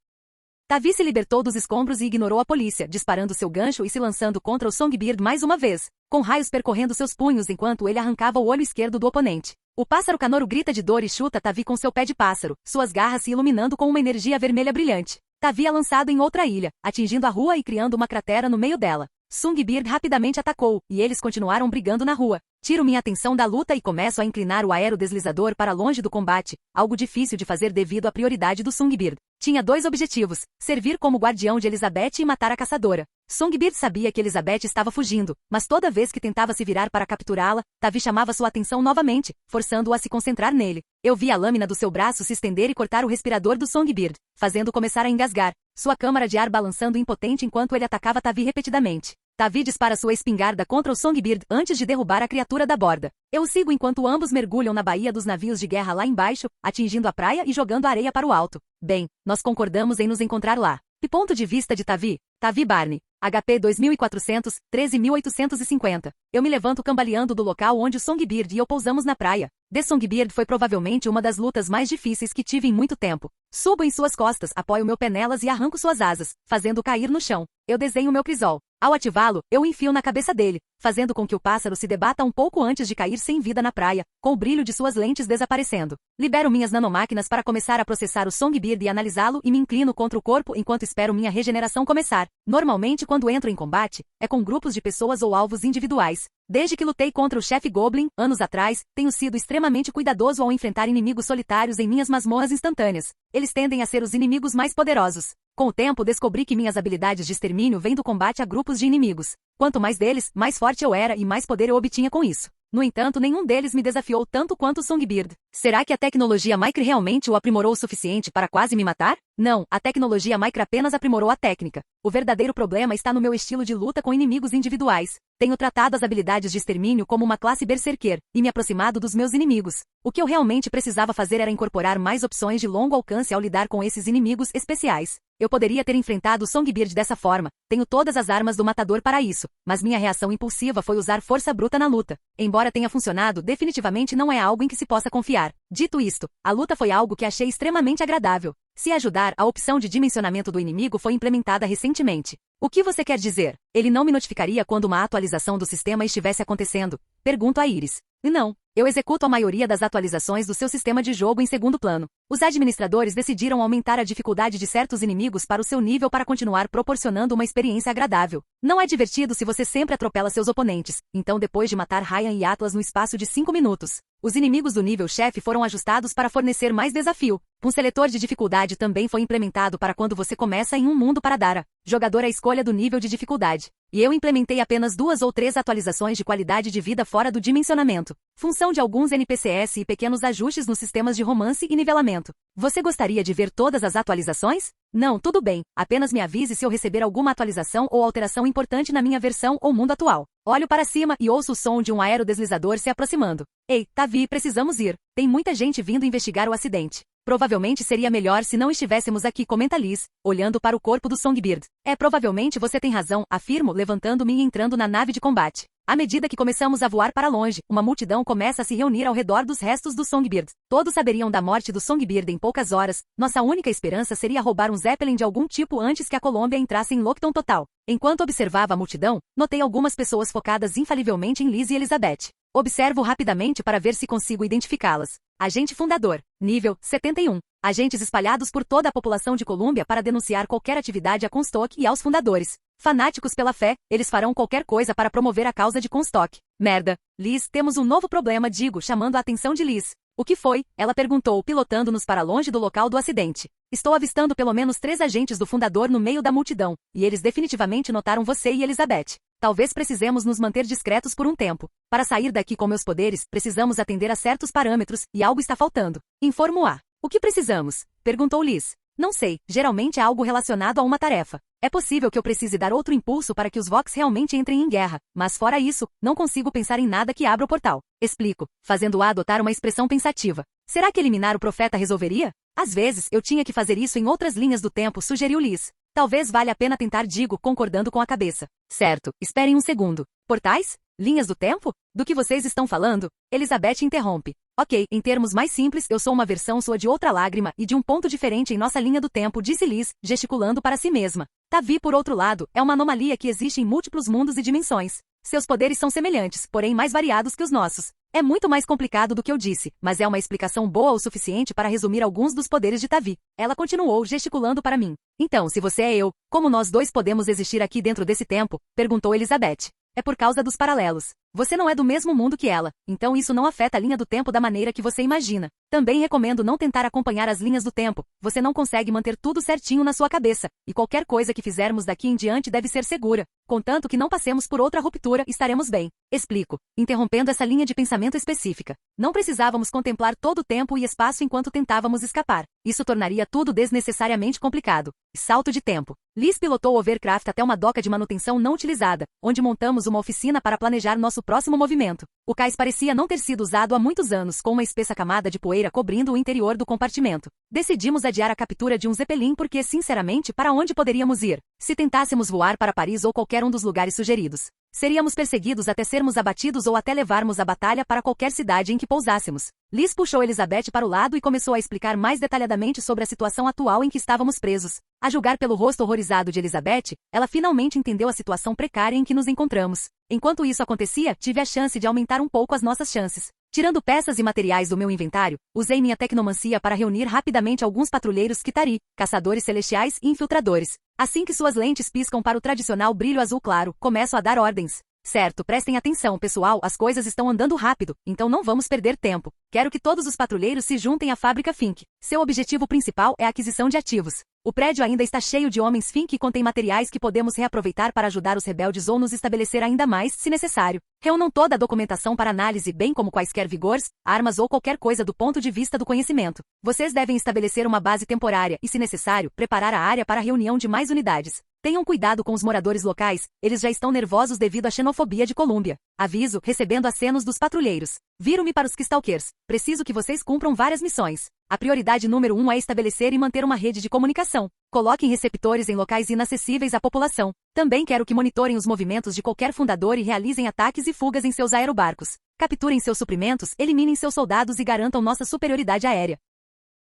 Tavi se libertou dos escombros e ignorou a polícia, disparando seu gancho e se lançando contra o Songbird mais uma vez, com raios percorrendo seus punhos enquanto ele arrancava o olho esquerdo do oponente. O pássaro canoro grita de dor e chuta Tavi com seu pé de pássaro, suas garras se iluminando com uma energia vermelha brilhante. Tavi é lançado em outra ilha, atingindo a rua e criando uma cratera no meio dela. Songbird rapidamente atacou, e eles continuaram brigando na rua. Tiro minha atenção da luta e começo a inclinar o aerodeslizador para longe do combate, algo difícil de fazer devido à prioridade do Songbird. Tinha dois objetivos, servir como guardião de Elizabeth e matar a caçadora. Songbird sabia que Elizabeth estava fugindo, mas toda vez que tentava se virar para capturá-la, Tavi chamava sua atenção novamente, forçando-o a se concentrar nele. Eu vi a lâmina do seu braço se estender e cortar o respirador do Songbird, fazendo começar a engasgar, sua câmara de ar balançando impotente enquanto ele atacava Tavi repetidamente. Tavi dispara sua espingarda contra o Songbird antes de derrubar a criatura da borda. Eu sigo enquanto ambos mergulham na baía dos navios de guerra lá embaixo, atingindo a praia e jogando a areia para o alto. Bem, nós concordamos em nos encontrar lá. Que ponto de vista de Tavi? Tavi Barney. HP 2400, 13.850. Eu me levanto cambaleando do local onde o Songbird e eu pousamos na praia. The Songbird foi provavelmente uma das lutas mais difíceis que tive em muito tempo. Subo em suas costas, apoio meu pé nelas e arranco suas asas, fazendo cair no chão. Eu desenho meu crisol. Ao ativá-lo, eu enfio na cabeça dele, fazendo com que o pássaro se debata um pouco antes de cair sem vida na praia, com o brilho de suas lentes desaparecendo. Libero minhas nanomáquinas para começar a processar o Songbird e analisá-lo e me inclino contra o corpo enquanto espero minha regeneração começar. Normalmente, quando entro em combate, é com grupos de pessoas ou alvos individuais. Desde que lutei contra o chefe Goblin, anos atrás, tenho sido extremamente cuidadoso ao enfrentar inimigos solitários em minhas masmorras instantâneas. Eles tendem a ser os inimigos mais poderosos. Com o tempo descobri que minhas habilidades de extermínio vêm do combate a grupos de inimigos. Quanto mais deles, mais forte eu era e mais poder eu obtinha com isso. No entanto, nenhum deles me desafiou tanto quanto o Songbird. Será que a tecnologia Micro realmente o aprimorou o suficiente para quase me matar? Não, a tecnologia Micro apenas aprimorou a técnica. O verdadeiro problema está no meu estilo de luta com inimigos individuais. Tenho tratado as habilidades de extermínio como uma classe berserker, e me aproximado dos meus inimigos. O que eu realmente precisava fazer era incorporar mais opções de longo alcance ao lidar com esses inimigos especiais. Eu poderia ter enfrentado o Songbird dessa forma, tenho todas as armas do matador para isso, mas minha reação impulsiva foi usar força bruta na luta. Embora tenha funcionado, definitivamente não é algo em que se possa confiar. Dito isto, a luta foi algo que achei extremamente agradável. Se ajudar, a opção de dimensionamento do inimigo foi implementada recentemente. O que você quer dizer? Ele não me notificaria quando uma atualização do sistema estivesse acontecendo? Pergunto a Iris. E não, eu executo a maioria das atualizações do seu sistema de jogo em segundo plano. Os administradores decidiram aumentar a dificuldade de certos inimigos para o seu nível para continuar proporcionando uma experiência agradável. Não é divertido se você sempre atropela seus oponentes, então depois de matar Ryan e Atlas no espaço de 5 minutos, os inimigos do nível chefe foram ajustados para fornecer mais desafio. Um seletor de dificuldade também foi implementado para quando você começa em um mundo para dar a jogador a escolha do nível de dificuldade. E eu implementei apenas 2 ou 3 atualizações de qualidade de vida fora do dimensionamento, função de alguns NPCs e pequenos ajustes nos sistemas de romance e nivelamento. Você gostaria de ver todas as atualizações? Não, tudo bem, apenas me avise se eu receber alguma atualização ou alteração importante na minha versão ou mundo atual. Olho para cima e ouço o som de um aerodeslizador se aproximando. Ei, Tavi, precisamos ir. Tem muita gente vindo investigar o acidente. Provavelmente seria melhor se não estivéssemos aqui, comenta Liz, olhando para o corpo do Songbird. Provavelmente você tem razão, afirmo, levantando-me e entrando na nave de combate. À medida que começamos a voar para longe, uma multidão começa a se reunir ao redor dos restos do Songbird. Todos saberiam da morte do Songbird em poucas horas. Nossa única esperança seria roubar um Zeppelin de algum tipo antes que a Colômbia entrasse em lockdown total. Enquanto observava a multidão, notei algumas pessoas focadas infalivelmente em Liz e Elizabeth. Observo rapidamente para ver se consigo identificá-las. Agente fundador, nível 71. Agentes espalhados por toda a população de Colômbia para denunciar qualquer atividade a Comstock e aos fundadores. Fanáticos pela fé, eles farão qualquer coisa para promover a causa de Comstock. Merda. Liz, temos um novo problema, digo, chamando a atenção de Liz. O que foi? Ela perguntou, pilotando-nos para longe do local do acidente. Estou avistando pelo menos 3 agentes do fundador no meio da multidão, e eles definitivamente notaram você e Elizabeth. Talvez precisemos nos manter discretos por um tempo. Para sair daqui com meus poderes, precisamos atender a certos parâmetros, e algo está faltando. Informo A. O que precisamos? Perguntou Liz. Não sei, geralmente é algo relacionado a uma tarefa. É possível que eu precise dar outro impulso para que os Vox realmente entrem em guerra, mas fora isso, não consigo pensar em nada que abra o portal. Explico, fazendo-a adotar uma expressão pensativa. Será que eliminar o profeta resolveria? Às vezes, eu tinha que fazer isso em outras linhas do tempo, sugeriu Liz. Talvez valha a pena tentar, digo, concordando com a cabeça. Certo, esperem um segundo. Portais? Linhas do tempo? Do que vocês estão falando? Elizabeth interrompe. Ok, em termos mais simples, eu sou uma versão sua de outra lágrima e de um ponto diferente em nossa linha do tempo, disse Liz, gesticulando para si mesma. Tavi, por outro lado, é uma anomalia que existe em múltiplos mundos e dimensões. Seus poderes são semelhantes, porém mais variados que os nossos. É muito mais complicado do que eu disse, mas é uma explicação boa o suficiente para resumir alguns dos poderes de Tavi. Ela continuou, gesticulando para mim. Então, se você é eu, como nós dois podemos existir aqui dentro desse tempo? Perguntou Elizabeth. É por causa dos paralelos. Você não é do mesmo mundo que ela, então isso não afeta a linha do tempo da maneira que você imagina. Também recomendo não tentar acompanhar as linhas do tempo. Você não consegue manter tudo certinho na sua cabeça, e qualquer coisa que fizermos daqui em diante deve ser segura. Contanto que não passemos por outra ruptura, estaremos bem. Explico, interrompendo essa linha de pensamento específica. Não precisávamos contemplar todo o tempo e espaço enquanto tentávamos escapar. Isso tornaria tudo desnecessariamente complicado. Salto de tempo. Liz pilotou o Overcraft até uma doca de manutenção não utilizada, onde montamos uma oficina para planejar nosso próximo movimento. O cais parecia não ter sido usado há muitos anos, com uma espessa camada de poeira cobrindo o interior do compartimento. Decidimos adiar a captura de um Zeppelin porque, sinceramente, para onde poderíamos ir? Se tentássemos voar para Paris ou qualquer um dos lugares sugeridos, seríamos perseguidos até sermos abatidos ou até levarmos a batalha para qualquer cidade em que pousássemos. Liz puxou Elizabeth para o lado e começou a explicar mais detalhadamente sobre a situação atual em que estávamos presos. A julgar pelo rosto horrorizado de Elizabeth, ela finalmente entendeu a situação precária em que nos encontramos. Enquanto isso acontecia, tive a chance de aumentar um pouco as nossas chances. Tirando peças e materiais do meu inventário, usei minha tecnomancia para reunir rapidamente alguns patrulheiros Kitari, caçadores celestiais e infiltradores. Assim que suas lentes piscam para o tradicional brilho azul claro, começo a dar ordens. Certo, prestem atenção, pessoal, as coisas estão andando rápido, então não vamos perder tempo. Quero que todos os patrulheiros se juntem à fábrica Fink. Seu objetivo principal é a aquisição de ativos. O prédio ainda está cheio de homens Fink e contém materiais que podemos reaproveitar para ajudar os rebeldes ou nos estabelecer ainda mais, se necessário. Reúnam toda a documentação para análise, bem como quaisquer vigores, armas ou qualquer coisa do ponto de vista do conhecimento. Vocês devem estabelecer uma base temporária e, se necessário, preparar a área para a reunião de mais unidades. Tenham cuidado com os moradores locais, eles já estão nervosos devido à xenofobia de Colômbia. Aviso, recebendo acenos dos patrulheiros. Viro-me para os Stalkers. Preciso que vocês cumpram várias missões. A prioridade número 1 é estabelecer e manter uma rede de comunicação. Coloquem receptores em locais inacessíveis à população. Também quero que monitorem os movimentos de qualquer fundador e realizem ataques e fugas em seus aerobarcos. Capturem seus suprimentos, eliminem seus soldados e garantam nossa superioridade aérea.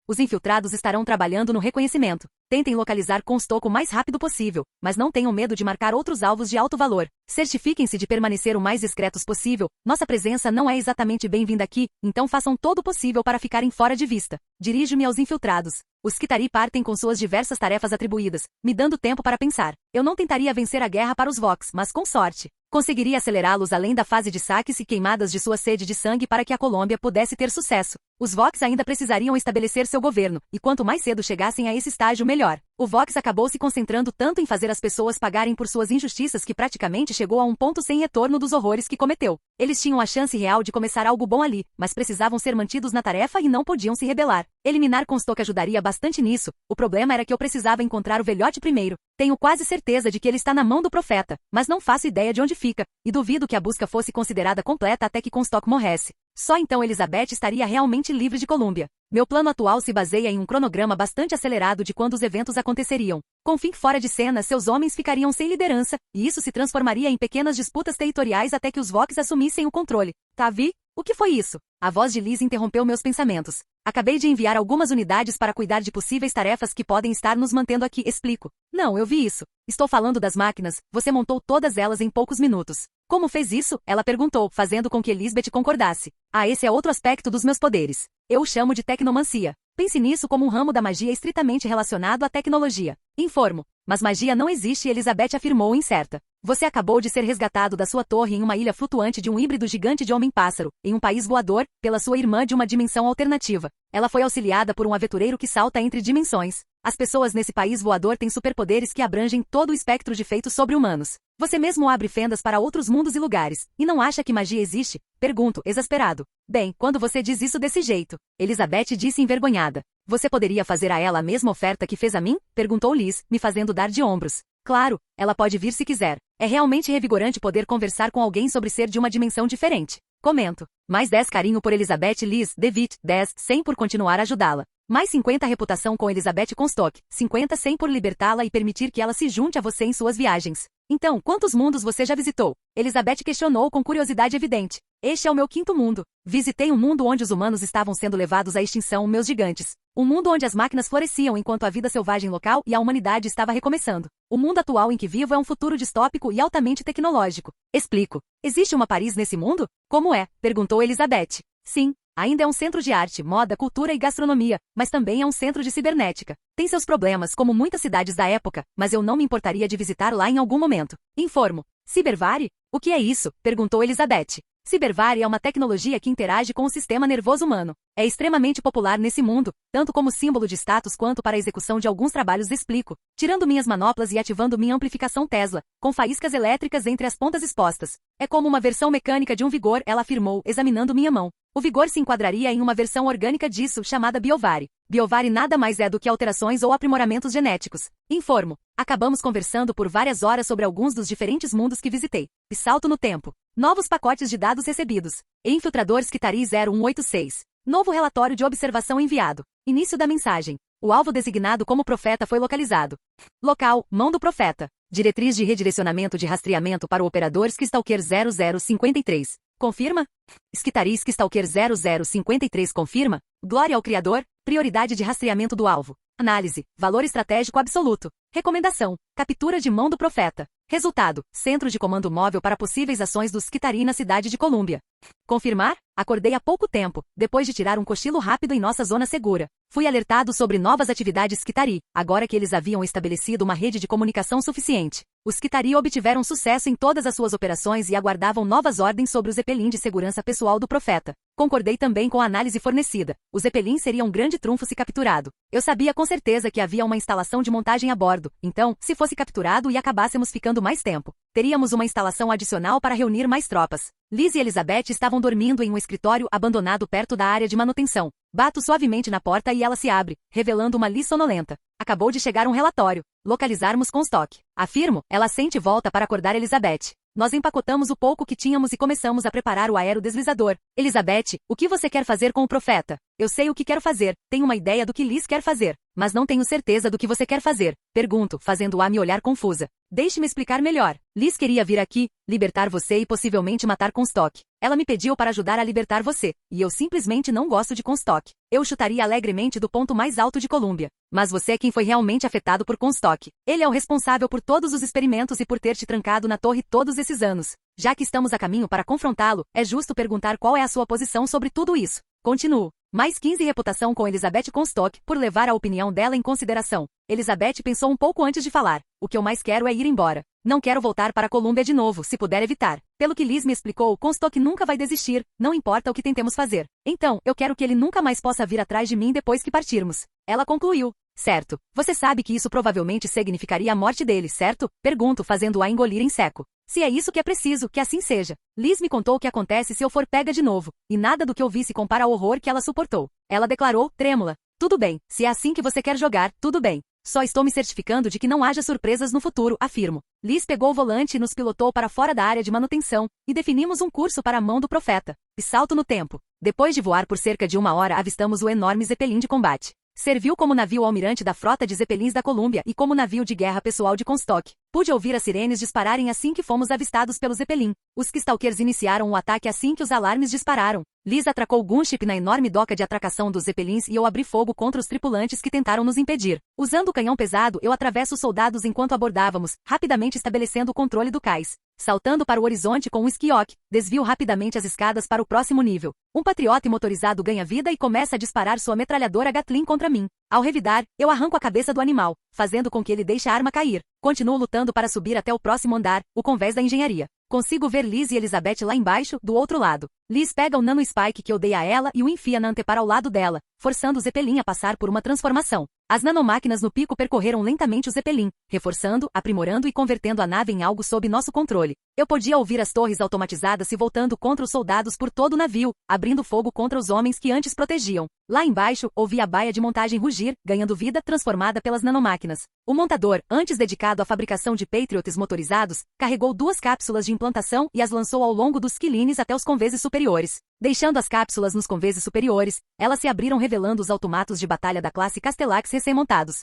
Os infiltrados estarão trabalhando no reconhecimento. Tentem localizar Comstock o mais rápido possível, mas não tenham medo de marcar outros alvos de alto valor. Certifiquem-se de permanecer o mais discretos possível. Nossa presença não é exatamente bem-vinda aqui, então façam todo o possível para ficarem fora de vista. Dirijo-me aos infiltrados. Os Skitarii partem com suas diversas tarefas atribuídas, me dando tempo para pensar. Eu não tentaria vencer a guerra para os Vox, mas com sorte conseguiria acelerá-los além da fase de saques e queimadas de sua sede de sangue para que a Colômbia pudesse ter sucesso. Os Vox ainda precisariam estabelecer seu governo, e quanto mais cedo chegassem a esse estágio, melhor. O Vox acabou se concentrando tanto em fazer as pessoas pagarem por suas injustiças que praticamente chegou a um ponto sem retorno dos horrores que cometeu. Eles tinham a chance real de começar algo bom ali, mas precisavam ser mantidos na tarefa e não podiam se rebelar. Eliminar Comstock ajudaria bastante nisso. O problema era que eu precisava encontrar o velhote primeiro. Tenho quase certeza de que ele está na mão do profeta, mas não faço ideia de onde fica, e duvido que a busca fosse considerada completa até que Comstock morresse. Só então Elizabeth estaria realmente livre de Colômbia. Meu plano atual se baseia em um cronograma bastante acelerado de quando os eventos aconteceriam. Com Fink fora de cena, seus homens ficariam sem liderança, e isso se transformaria em pequenas disputas territoriais até que os Vox assumissem o controle. Tá, Vi? O que foi isso? A voz de Liz interrompeu meus pensamentos. Acabei de enviar algumas unidades para cuidar de possíveis tarefas que podem estar nos mantendo aqui, explico. Não, eu vi isso. Estou falando das máquinas, você montou todas elas em poucos minutos. Como fez isso? Ela perguntou, fazendo com que Elizabeth concordasse. Ah, esse é outro aspecto dos meus poderes. Eu o chamo de tecnomancia. Pense nisso como um ramo da magia estritamente relacionado à tecnologia. Informo. Mas magia não existe, Elizabeth afirmou incerta. Você acabou de ser resgatado da sua torre em uma ilha flutuante de um híbrido gigante de homem-pássaro, em um país voador, pela sua irmã de uma dimensão alternativa. Ela foi auxiliada por um aventureiro que salta entre dimensões. As pessoas nesse país voador têm superpoderes que abrangem todo o espectro de feitos sobre-humanos. Você mesmo abre fendas para outros mundos e lugares, e não acha que magia existe? Pergunto, exasperado. Bem, quando você diz isso desse jeito, Elizabeth disse envergonhada. Você poderia fazer a ela a mesma oferta que fez a mim? Perguntou Liz, me fazendo dar de ombros. Claro, ela pode vir se quiser. É realmente revigorante poder conversar com alguém sobre ser de uma dimensão diferente. Comento. Mais 10 carinho por Elizabeth Liz, DeWitt, 10, 100 por continuar a ajudá-la. Mais 50 reputação com Elizabeth Comstock, 50 100 por libertá-la e permitir que ela se junte a você em suas viagens. Então, quantos mundos você já visitou? Elizabeth questionou com curiosidade evidente. Este é o meu 5º mundo. Visitei um mundo onde os humanos estavam sendo levados à extinção, meus gigantes. Um mundo onde as máquinas floresciam enquanto a vida selvagem local e a humanidade estava recomeçando. O mundo atual em que vivo é um futuro distópico e altamente tecnológico. Explico. Existe uma Paris nesse mundo? Como é? Perguntou Elizabeth. Sim. Ainda é um centro de arte, moda, cultura e gastronomia, mas também é um centro de cibernética. Tem seus problemas, como muitas cidades da época, mas eu não me importaria de visitar lá em algum momento. Informo. Cyberware? O que é isso? Perguntou Elizabeth. Cyberware é uma tecnologia que interage com o sistema nervoso humano. É extremamente popular nesse mundo, tanto como símbolo de status quanto para a execução de alguns trabalhos, explico. Tirando minhas manoplas e ativando minha amplificação Tesla, com faíscas elétricas entre as pontas expostas. É como uma versão mecânica de um vigor, ela afirmou, examinando minha mão. O vigor se enquadraria em uma versão orgânica disso, chamada Bioware. Bioware nada mais é do que alterações ou aprimoramentos genéticos. Informo. Acabamos conversando por várias horas sobre alguns dos diferentes mundos que visitei. E salto no tempo. Novos pacotes de dados recebidos. Infiltrador Skitarii 0186. Novo relatório de observação enviado. Início da mensagem. O alvo designado como profeta foi localizado. Local, mão do profeta. Diretriz de redirecionamento de rastreamento para o operador Skistalker 0053. Confirma? Skitarii Skistalker 0053 confirma? Glória ao Criador. Prioridade de rastreamento do alvo. Análise. Valor estratégico absoluto. Recomendação. Captura de mão do profeta. Resultado. Centro de comando móvel para possíveis ações dos Skitarii na cidade de Colômbia. Confirmar? Acordei há pouco tempo, depois de tirar um cochilo rápido em nossa zona segura. Fui alertado sobre novas atividades Skitarii, agora que eles haviam estabelecido uma rede de comunicação suficiente. Os Skitarii obtiveram sucesso em todas as suas operações e aguardavam novas ordens sobre o Zeppelin de segurança pessoal do profeta. Concordei também com a análise fornecida. O Zeppelin seria um grande trunfo se capturado. Eu sabia com certeza que havia uma instalação de montagem a bordo, então, se fosse capturado e acabássemos ficando mais tempo, teríamos uma instalação adicional para reunir mais tropas. Liz e Elizabeth estavam dormindo em um escritório abandonado perto da área de manutenção. Bato suavemente na porta e ela se abre, revelando uma Liz sonolenta. Acabou de chegar um relatório. Localizarmos Comstock. Afirmo, ela sente e volta para acordar Elizabeth. Nós empacotamos o pouco que tínhamos e começamos a preparar o aerodeslizador. Elizabeth, o que você quer fazer com o profeta? Eu sei o que quero fazer, tenho uma ideia do que Liz quer fazer. mas não tenho certeza do que você quer fazer. Pergunto, fazendo-a me olhar confusa. Deixe-me explicar melhor. Liz queria vir aqui, libertar você e possivelmente matar Comstock. Ela me pediu para ajudar a libertar você, e eu simplesmente não gosto de Comstock. Eu chutaria alegremente do ponto mais alto de Colômbia. Mas você é quem foi realmente afetado por Comstock. Ele é o responsável por todos os experimentos e por ter te trancado na torre todos esses anos. Já que estamos a caminho para confrontá-lo, é justo perguntar qual é a sua posição sobre tudo isso. Continuo. Mais 15 reputação com Elizabeth Comstock por levar a opinião dela em consideração. Elizabeth pensou um pouco antes de falar. O que eu mais quero é ir embora. Não quero voltar para a Colômbia de novo, se puder evitar. Pelo que Liz me explicou, Comstock nunca vai desistir, não importa o que tentemos fazer. Então, eu quero que ele nunca mais possa vir atrás de mim depois que partirmos. Ela concluiu. Certo. Você sabe que isso provavelmente significaria a morte dele, certo? Pergunto, fazendo-a engolir em seco. Se é isso que é preciso, que assim seja. Liz me contou o que acontece se eu for pega de novo, e nada do que eu vi se compara ao horror que ela suportou. Ela declarou, trêmula. Tudo bem, se é assim que você quer jogar, tudo bem. Só estou me certificando de que não haja surpresas no futuro, afirmo. Liz pegou o volante e nos pilotou para fora da área de manutenção, e definimos um curso para a mão do profeta. E salto no tempo. Depois de voar por cerca de 1 hora, avistamos o enorme Zeppelin de combate. Serviu como navio almirante da frota de Zeppelins da Colômbia e como navio de guerra pessoal de Comstock. Pude ouvir as sirenes dispararem assim que fomos avistados pelos Zeppelin. Os Stalkers iniciaram o ataque assim que os alarmes dispararam. Liz atracou o gunship na enorme doca de atracação dos Zeppelins e eu abri fogo contra os tripulantes que tentaram nos impedir. Usando o canhão pesado, eu atravesso os soldados enquanto abordávamos, rapidamente estabelecendo o controle do cais. Saltando para o horizonte com um esquioque, desvio rapidamente as escadas para o próximo nível. Um patriota motorizado ganha vida e começa a disparar sua metralhadora Gatling contra mim. Ao revidar, eu arranco a cabeça do animal, fazendo com que ele deixe a arma cair. Continuo lutando para subir até o próximo andar, o convés da engenharia. Consigo ver Liz e Elizabeth lá embaixo, do outro lado. Liz pega o nano-spike que eu dei a ela e o enfia na antepara ao lado dela, forçando o Zeppelin a passar por uma transformação. As nanomáquinas no pico percorreram lentamente o Zeppelin, reforçando, aprimorando e convertendo a nave em algo sob nosso controle. Eu podia ouvir as torres automatizadas se voltando contra os soldados por todo o navio, abrindo fogo contra os homens que antes protegiam. Lá embaixo, ouvi a baia de montagem rugir, ganhando vida transformada pelas nanomáquinas. O montador, antes dedicado à fabricação de Patriots motorizados, carregou 2 cápsulas de implantação e as lançou ao longo dos quilines até os conveses superiores. Deixando as cápsulas nos conveses superiores, elas se abriram revelando os automatos de batalha da classe Castellax recém-montados.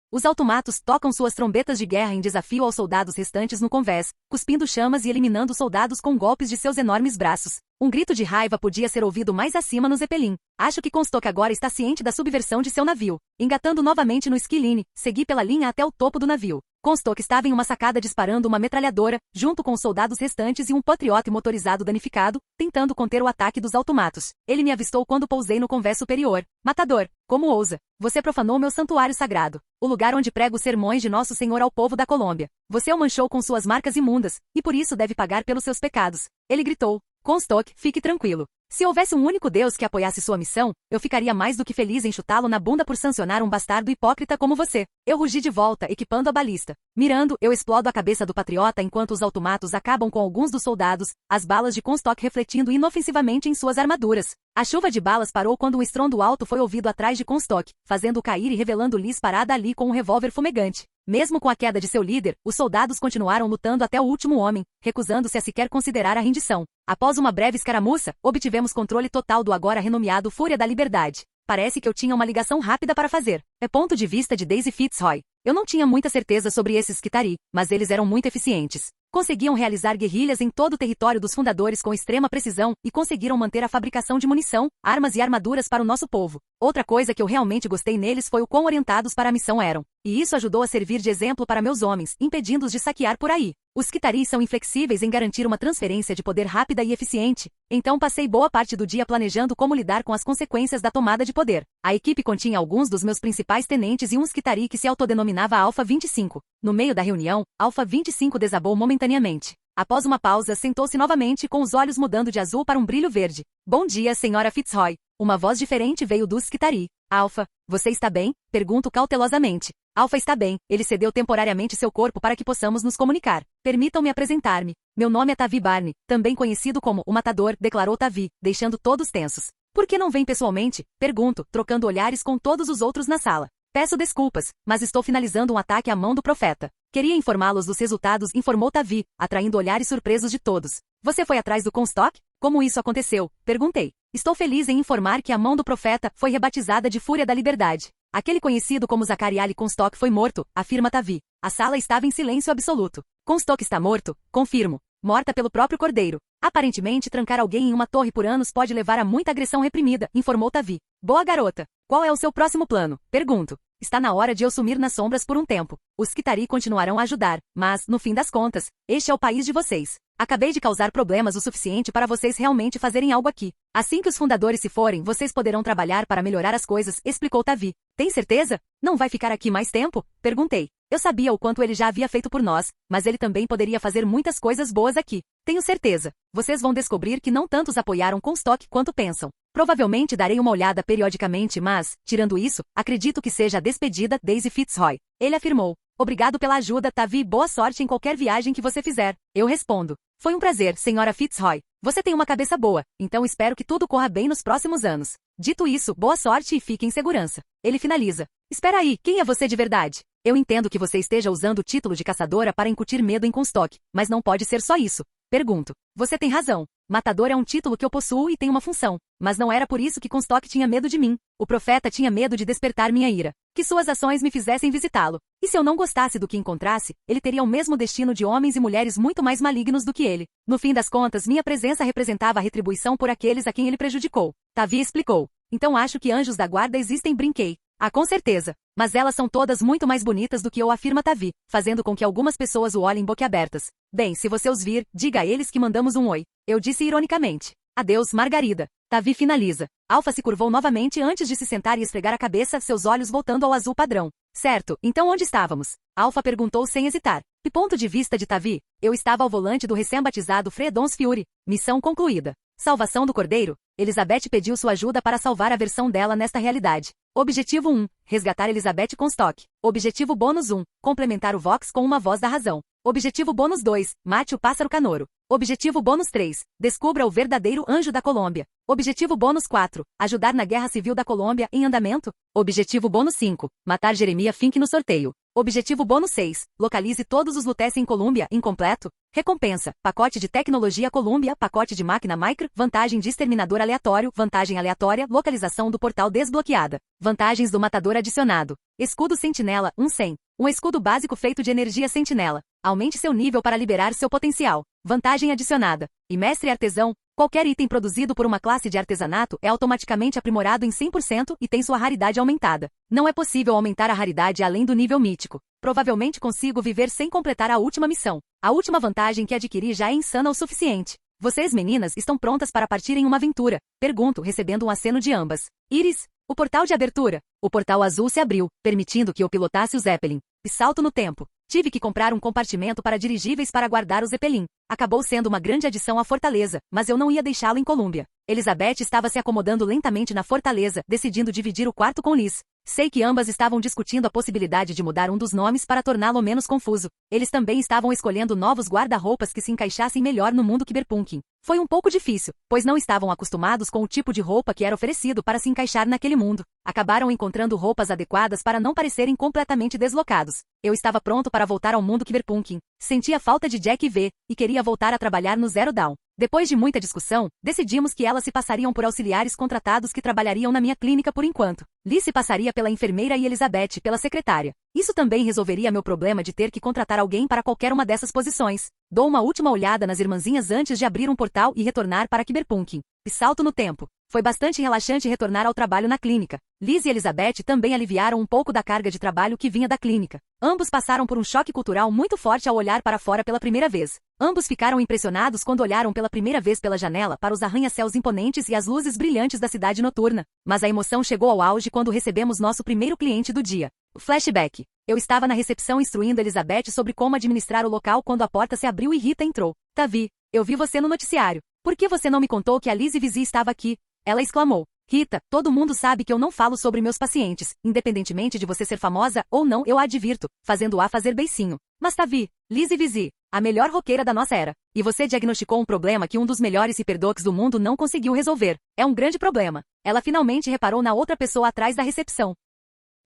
Os automatos tocam suas trombetas de guerra em desafio aos soldados restantes no convés, cuspindo chamas e eliminando os soldados com golpes de seus enormes braços. Um grito de raiva podia ser ouvido mais acima no Zeppelin. Acho que Comstock agora está ciente da subversão de seu navio. Engatando novamente no esquiline, segui pela linha até o topo do navio. Comstock estava em uma sacada disparando uma metralhadora, junto com os soldados restantes e um patriote motorizado danificado, tentando conter o ataque dos automatos. Ele me avistou quando pousei no convés superior. Matador, como ousa? Você profanou meu santuário sagrado, o lugar onde prego os sermões de Nosso Senhor ao povo da Colômbia. Você o manchou com suas marcas imundas, e por isso deve pagar pelos seus pecados. Ele gritou. Comstock, fique tranquilo. Se houvesse um único Deus que apoiasse sua missão, eu ficaria mais do que feliz em chutá-lo na bunda por sancionar um bastardo hipócrita como você. Eu rugi de volta, equipando a balista. Mirando, eu explodo a cabeça do patriota enquanto os automatos acabam com alguns dos soldados, as balas de Comstock refletindo inofensivamente em suas armaduras. A chuva de balas parou quando um estrondo alto foi ouvido atrás de Comstock, fazendo-o cair e revelando Liz parada ali com um revólver fumegante. Mesmo com a queda de seu líder, os soldados continuaram lutando até o último homem, recusando-se a sequer considerar a rendição. Após uma breve escaramuça, obtivemos controle total do agora renomeado Fúria da Liberdade. Parece que eu tinha uma ligação rápida para fazer. É ponto de vista de Daisy Fitzroy. Eu não tinha muita certeza sobre esses Skitarii, mas eles eram muito eficientes. Conseguiam realizar guerrilhas em todo o território dos fundadores com extrema precisão e conseguiram manter a fabricação de munição, armas e armaduras para o nosso povo. Outra coisa que eu realmente gostei neles foi o quão orientados para a missão eram. E isso ajudou a servir de exemplo para meus homens, impedindo-os de saquear por aí. Os Skitarii são inflexíveis em garantir uma transferência de poder rápida e eficiente, então passei boa parte do dia planejando como lidar com as consequências da tomada de poder. A equipe continha alguns dos meus principais tenentes e um Skitarii que se autodenominava Alpha 25. No meio da reunião, Alpha 25 desabou momentaneamente. Após uma pausa, sentou-se novamente com os olhos mudando de azul para um brilho verde. Bom dia, senhora Fitzroy. Uma voz diferente veio dos Skitarii. Alpha, você está bem? Pergunto cautelosamente. Alpha está bem, ele cedeu temporariamente seu corpo para que possamos nos comunicar. Permitam-me apresentar-me. Meu nome é Tavi Barney, também conhecido como o Matador, declarou Tavi, deixando todos tensos. Por que não vem pessoalmente? Pergunto, trocando olhares com todos os outros na sala. Peço desculpas, mas estou finalizando um ataque à mão do profeta. Queria informá-los dos resultados, informou Tavi, atraindo olhares surpresos de todos. Você foi atrás do Comstock? Como isso aconteceu? Perguntei. Estou feliz em informar que a mão do profeta foi rebatizada de Fúria da Liberdade. Aquele conhecido como Zachary Ali Comstock foi morto, afirma Tavi. A sala estava em silêncio absoluto. Comstock está morto, confirmo. Morta pelo próprio cordeiro. Aparentemente, trancar alguém em uma torre por anos pode levar a muita agressão reprimida, informou Tavi. Boa garota. Qual é o seu próximo plano? Pergunto. Está na hora de eu sumir nas sombras por um tempo. Os Skitarii continuarão a ajudar, mas, no fim das contas, este é o país de vocês. Acabei de causar problemas o suficiente para vocês realmente fazerem algo aqui. Assim que os fundadores se forem, vocês poderão trabalhar para melhorar as coisas, explicou Tavi. Tem certeza? Não vai ficar aqui mais tempo? Perguntei. Eu sabia o quanto ele já havia feito por nós, mas ele também poderia fazer muitas coisas boas aqui. Tenho certeza. Vocês vão descobrir que não tantos apoiaram Comstock quanto pensam. Provavelmente darei uma olhada periodicamente, mas, tirando isso, acredito que seja a despedida Daisy Fitzroy. Ele afirmou. Obrigado pela ajuda, Tavi, e boa sorte em qualquer viagem que você fizer. Eu respondo. Foi um prazer, senhora Fitzroy. Você tem uma cabeça boa, então espero que tudo corra bem nos próximos anos. Dito isso, boa sorte e fique em segurança. Ele finaliza. Espera aí, quem é você de verdade? Eu entendo que você esteja usando o título de caçadora para incutir medo em Comstock, mas não pode ser só isso. Pergunto. Você tem razão. Matador é um título que eu possuo e tem uma função. Mas não era por isso que Comstock tinha medo de mim. O profeta tinha medo de despertar minha ira. Que suas ações me fizessem visitá-lo. E se eu não gostasse do que encontrasse, ele teria o mesmo destino de homens e mulheres muito mais malignos do que ele. No fim das contas, minha presença representava a retribuição por aqueles a quem ele prejudicou. Tavi explicou. Então acho que anjos da guarda existem, brinquei. Ah, com certeza. Mas elas são todas muito mais bonitas do que eu, afirma Tavi, fazendo com que algumas pessoas o olhem boquiabertas. Bem, se você os vir, diga a eles que mandamos um oi. Eu disse ironicamente. Adeus, Margarida. Tavi finaliza. Alpha se curvou novamente antes de se sentar e esfregar a cabeça, seus olhos voltando ao azul padrão. Certo, então onde estávamos? Alpha perguntou sem hesitar. De ponto de vista de Tavi, eu estava ao volante do recém-batizado Fredon's Fury. Missão concluída. Salvação do cordeiro? Elizabeth pediu sua ajuda para salvar a versão dela nesta realidade. Objetivo 1. Resgatar Elizabeth Comstock. Objetivo bônus 1. Complementar o Vox com uma voz da razão. Objetivo bônus 2. Mate o pássaro canouro. Objetivo bônus 3. Descubra o verdadeiro anjo da Colômbia. Objetivo bônus 4. Ajudar na Guerra Civil da Colômbia em andamento. Objetivo bônus 5. Matar Jeremiah Fink no sorteio. Objetivo bônus 6. Localize todos os Lutece em Colômbia, incompleto. Recompensa. Pacote de tecnologia Colômbia, pacote de máquina Micro, vantagem de exterminador aleatório, vantagem aleatória, localização do portal desbloqueada. Vantagens do matador adicionado. Escudo Sentinela, 100. Um escudo básico feito de energia Sentinela. Aumente seu nível para liberar seu potencial. Vantagem adicionada. E mestre artesão. Qualquer item produzido por uma classe de artesanato é automaticamente aprimorado em 100% e tem sua raridade aumentada. Não é possível aumentar a raridade além do nível mítico. Provavelmente consigo viver sem completar a última missão. A última vantagem que adquiri já é insana o suficiente. Vocês, meninas, estão prontas para partir em uma aventura? Pergunto, recebendo um aceno de ambas. Iris, o portal de abertura. O portal azul se abriu, permitindo que eu pilotasse o Zeppelin. E salto no tempo. Tive que comprar um compartimento para dirigíveis para guardar o Zeppelin. Acabou sendo uma grande adição à fortaleza, mas eu não ia deixá-lo em Colômbia. Elizabeth estava se acomodando lentamente na fortaleza, decidindo dividir o quarto com Liz. Sei que ambas estavam discutindo a possibilidade de mudar um dos nomes para torná-lo menos confuso. Eles também estavam escolhendo novos guarda-roupas que se encaixassem melhor no mundo cyberpunk. Foi um pouco difícil, pois não estavam acostumados com o tipo de roupa que era oferecido para se encaixar naquele mundo. Acabaram encontrando roupas adequadas para não parecerem completamente deslocados. Eu estava pronto para voltar ao mundo cyberpunk. Sentia falta de Jack V, e queria voltar a trabalhar no Zero Dawn. Depois de muita discussão, decidimos que elas se passariam por auxiliares contratados que trabalhariam na minha clínica por enquanto. Liz se passaria pela enfermeira e Elizabeth pela secretária. Isso também resolveria meu problema de ter que contratar alguém para qualquer uma dessas posições. Dou uma última olhada nas irmãzinhas antes de abrir um portal e retornar para Cyberpunk. E salto no tempo. Foi bastante relaxante retornar ao trabalho na clínica. Liz e Elizabeth também aliviaram um pouco da carga de trabalho que vinha da clínica. Ambos passaram por um choque cultural muito forte ao olhar para fora pela primeira vez. Ambos ficaram impressionados quando olharam pela primeira vez pela janela para os arranha-céus imponentes e as luzes brilhantes da cidade noturna. Mas a emoção chegou ao auge quando recebemos nosso primeiro cliente do dia. O flashback. Eu estava na recepção instruindo Elizabeth sobre como administrar o local quando a porta se abriu e Rita entrou. Tavi, eu vi você no noticiário. Por que você não me contou que a Liz Vizi estava aqui? Ela exclamou. Rita, todo mundo sabe que eu não falo sobre meus pacientes, independentemente de você ser famosa ou não, eu a advirto, fazendo-a fazer beicinho. Mas Tavi, Liz Vizi, a melhor roqueira da nossa era. E você diagnosticou um problema que um dos melhores hiperdocs do mundo não conseguiu resolver. É um grande problema. Ela finalmente reparou na outra pessoa atrás da recepção.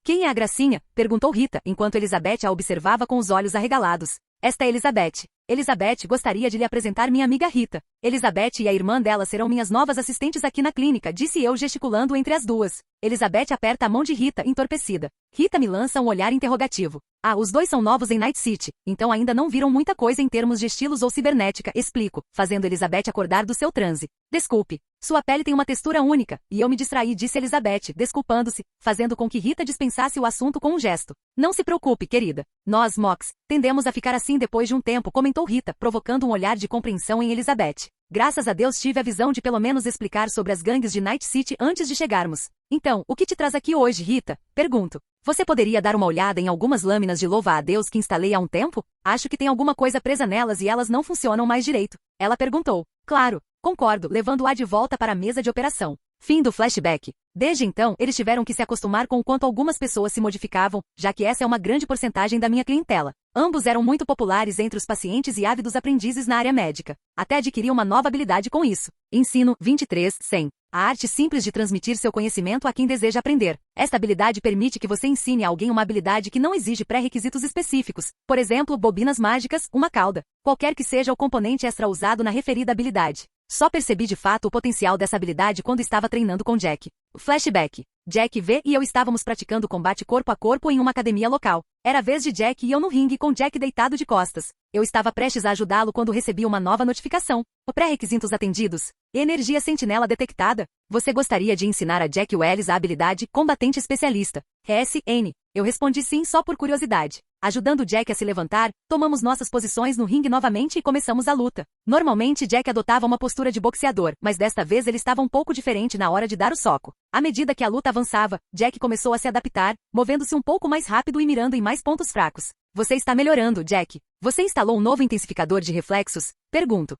Quem é a gracinha? Perguntou Rita, enquanto Elizabeth a observava com os olhos arregalados. Esta é Elizabeth. Elizabeth gostaria de lhe apresentar minha amiga Rita. Elizabeth e a irmã dela serão minhas novas assistentes aqui na clínica, disse eu gesticulando entre as duas. Elizabeth aperta a mão de Rita, entorpecida. Rita me lança um olhar interrogativo. Ah, os dois são novos em Night City, então ainda não viram muita coisa em termos de estilos ou cibernética, explico, fazendo Elizabeth acordar do seu transe. Desculpe. Sua pele tem uma textura única, e eu me distraí, disse Elizabeth, desculpando-se, fazendo com que Rita dispensasse o assunto com um gesto. Não se preocupe, querida. Nós, Mox, tendemos a ficar assim depois de um tempo, comentou Rita, provocando um olhar de compreensão em Elizabeth. Graças a Deus tive a visão de pelo menos explicar sobre as gangues de Night City antes de chegarmos. Então, o que te traz aqui hoje, Rita? Pergunto. Você poderia dar uma olhada em algumas lâminas de louva-a-Deus que instalei há um tempo? Acho que tem alguma coisa presa nelas e elas não funcionam mais direito. Ela perguntou. Claro, concordo, levando-a de volta para a mesa de operação. Fim do flashback. Desde então, eles tiveram que se acostumar com o quanto algumas pessoas se modificavam, já que essa é uma grande porcentagem da minha clientela. Ambos eram muito populares entre os pacientes e ávidos aprendizes na área médica. Até adquiri uma nova habilidade com isso. Ensino 23-100. A arte simples de transmitir seu conhecimento a quem deseja aprender. Esta habilidade permite que você ensine a alguém uma habilidade que não exige pré-requisitos específicos. Por exemplo, bobinas mágicas, uma cauda. Qualquer que seja o componente extra usado na referida habilidade. Só percebi de fato o potencial dessa habilidade quando estava treinando com Jack. Flashback. Jack V e eu estávamos praticando combate corpo a corpo em uma academia local. Era a vez de Jack e eu no ringue com Jack deitado de costas. Eu estava prestes a ajudá-lo quando recebi uma nova notificação. Pré-requisitos atendidos. Energia sentinela detectada. Você gostaria de ensinar a Jack Wells a habilidade combatente especialista. RSN. Eu respondi sim só por curiosidade. Ajudando Jack a se levantar, tomamos nossas posições no ringue novamente e começamos a luta. Normalmente Jack adotava uma postura de boxeador, mas desta vez ele estava um pouco diferente na hora de dar o soco. À medida que a luta avançava, Jack começou a se adaptar, movendo-se um pouco mais rápido e mirando em mais pontos fracos. Você está melhorando, Jack. Você instalou um novo intensificador de reflexos? Pergunto.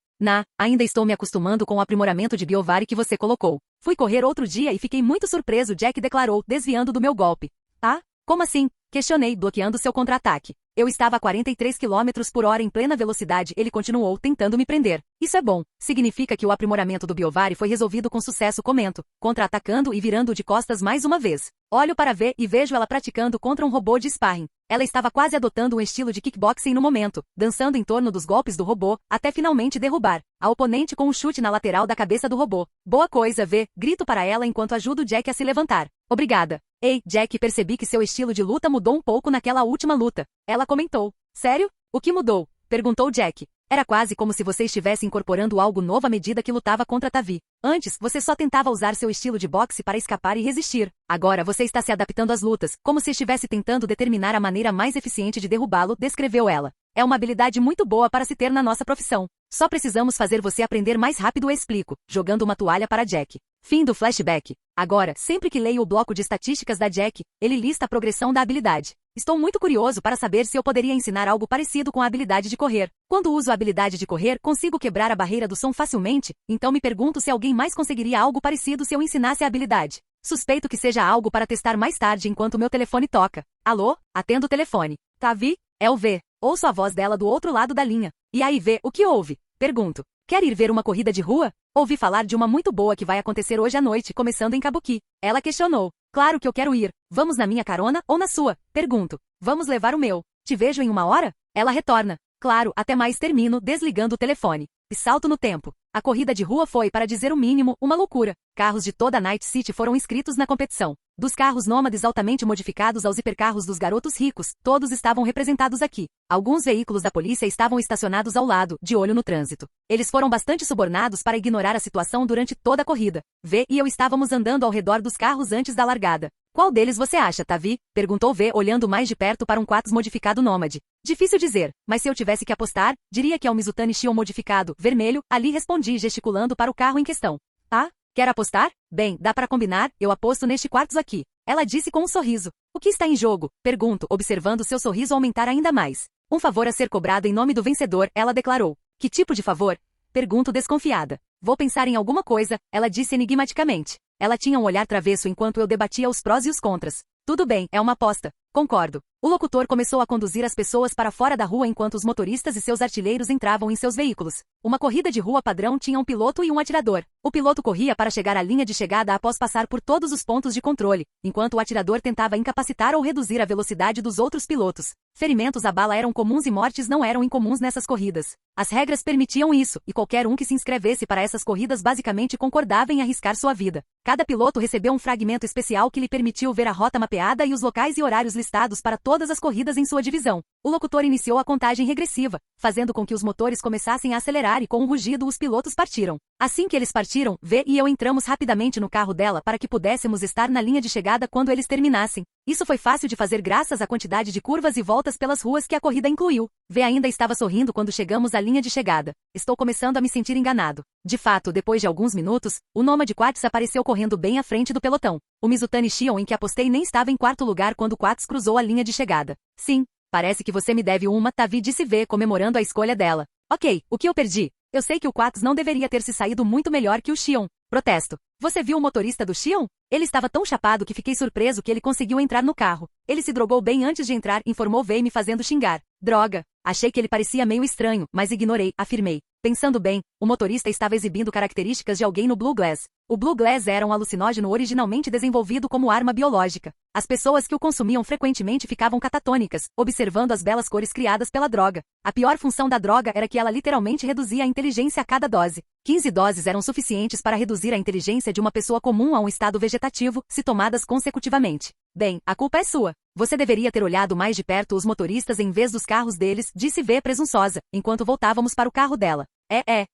Ainda estou me acostumando com o aprimoramento de Biovari que você colocou. Fui correr outro dia e fiquei muito surpreso, Jack declarou, desviando do meu golpe. Ah? Como assim? Questionei, bloqueando seu contra-ataque. Eu estava a 43 km/h em plena velocidade, ele continuou, tentando me prender. Isso é bom. Significa que o aprimoramento do Biovari foi resolvido com sucesso, comento, contra-atacando e virando de costas mais uma vez. Olho para ver e vejo ela praticando contra um robô de sparring. Ela estava quase adotando um estilo de kickboxing no momento, dançando em torno dos golpes do robô, até finalmente derrubar a oponente com um chute na lateral da cabeça do robô. Boa coisa, V, grito para ela enquanto ajudo Jack a se levantar. Obrigada. Ei, Jack, percebi que seu estilo de luta mudou um pouco naquela última luta. Ela comentou. Sério? O que mudou? Perguntou Jack. Era quase como se você estivesse incorporando algo novo à medida que lutava contra Tavi. Antes, você só tentava usar seu estilo de boxe para escapar e resistir. Agora você está se adaptando às lutas, como se estivesse tentando determinar a maneira mais eficiente de derrubá-lo, descreveu ela. É uma habilidade muito boa para se ter na nossa profissão. Só precisamos fazer você aprender mais rápido, explico, jogando uma toalha para Jack. Fim do flashback. Agora, sempre que leio o bloco de estatísticas da Jack, ele lista a progressão da habilidade. Estou muito curioso para saber se eu poderia ensinar algo parecido com a habilidade de correr. Quando uso a habilidade de correr, consigo quebrar a barreira do som facilmente, então me pergunto se alguém mais conseguiria algo parecido se eu ensinasse a habilidade. Suspeito que seja algo para testar mais tarde enquanto meu telefone toca. Alô? Atendo o telefone. Tavi? É o V. Ouço a voz dela do outro lado da linha. E aí, V, o que houve? Pergunto. Quer ir ver uma corrida de rua? Ouvi falar de uma muito boa que vai acontecer hoje à noite, começando em Kabuki. Ela questionou. Claro que eu quero ir. Vamos na minha carona ou na sua? Pergunto. Vamos levar o meu. Te vejo em 1 hora? Ela retorna. Claro, até mais, termino, desligando o telefone. E salto no tempo. A corrida de rua foi, para dizer o mínimo, uma loucura. Carros de toda a Night City foram inscritos na competição. Dos carros nômades altamente modificados aos hipercarros dos garotos ricos, todos estavam representados aqui. Alguns veículos da polícia estavam estacionados ao lado, de olho no trânsito. Eles foram bastante subornados para ignorar a situação durante toda a corrida. V e eu estávamos andando ao redor dos carros antes da largada. Qual deles você acha, Tavi? Perguntou V, olhando mais de perto para um Quatos modificado nômade. Difícil dizer, mas se eu tivesse que apostar, diria que é um Mizutani Shion modificado, vermelho, ali respondi gesticulando para o carro em questão. Ah? Quer apostar? Bem, dá para combinar, eu aposto neste Quartos aqui. Ela disse com um sorriso. O que está em jogo? Pergunto, observando seu sorriso aumentar ainda mais. Um favor a ser cobrado em nome do vencedor, ela declarou. Que tipo de favor? Pergunto desconfiada. Vou pensar em alguma coisa, ela disse enigmaticamente. Ela tinha um olhar travesso enquanto eu debatia os prós e os contras. Tudo bem, é uma aposta. Concordo. O locutor começou a conduzir as pessoas para fora da rua enquanto os motoristas e seus artilheiros entravam em seus veículos. Uma corrida de rua padrão tinha um piloto e um atirador. O piloto corria para chegar à linha de chegada após passar por todos os pontos de controle, enquanto o atirador tentava incapacitar ou reduzir a velocidade dos outros pilotos. Ferimentos à bala eram comuns e mortes não eram incomuns nessas corridas. As regras permitiam isso, e qualquer um que se inscrevesse para essas corridas basicamente concordava em arriscar sua vida. Cada piloto recebeu um fragmento especial que lhe permitiu ver a rota mapeada e os locais e horários listados para todas as corridas em sua divisão. O locutor iniciou a contagem regressiva, fazendo com que os motores começassem a acelerar e com um rugido os pilotos partiram. Assim que eles partiram, V e eu entramos rapidamente no carro dela para que pudéssemos estar na linha de chegada quando eles terminassem. Isso foi fácil de fazer graças à quantidade de curvas e voltas pelas ruas que a corrida incluiu. V ainda estava sorrindo quando chegamos à linha de chegada. Estou começando a me sentir enganado. De fato, depois de alguns minutos, o Nômade Quartz apareceu correndo bem à frente do pelotão. O Mizutani Shion em que apostei nem estava em quarto lugar quando Quartz cruzou a linha de chegada. Sim, parece que você me deve uma, Tavi, disse V comemorando a escolha dela. Ok, o que eu perdi? Eu sei que o Quartz não deveria ter se saído muito melhor que o Shion. Protesto. Você viu o motorista do Shion? Ele estava tão chapado que fiquei surpreso que ele conseguiu entrar no carro. Ele se drogou bem antes de entrar, informou V me fazendo xingar. Droga. Achei que ele parecia meio estranho, mas ignorei, afirmei. Pensando bem, o motorista estava exibindo características de alguém no Blue Glass. O Blue Glass era um alucinógeno originalmente desenvolvido como arma biológica. As pessoas que o consumiam frequentemente ficavam catatônicas, observando as belas cores criadas pela droga. A pior função da droga era que ela literalmente reduzia a inteligência a cada dose. 15 doses eram suficientes para reduzir a inteligência de uma pessoa comum a um estado vegetativo, se tomadas consecutivamente. Bem, a culpa é sua. Você deveria ter olhado mais de perto os motoristas em vez dos carros deles, disse V presunçosa, enquanto voltávamos para o carro dela.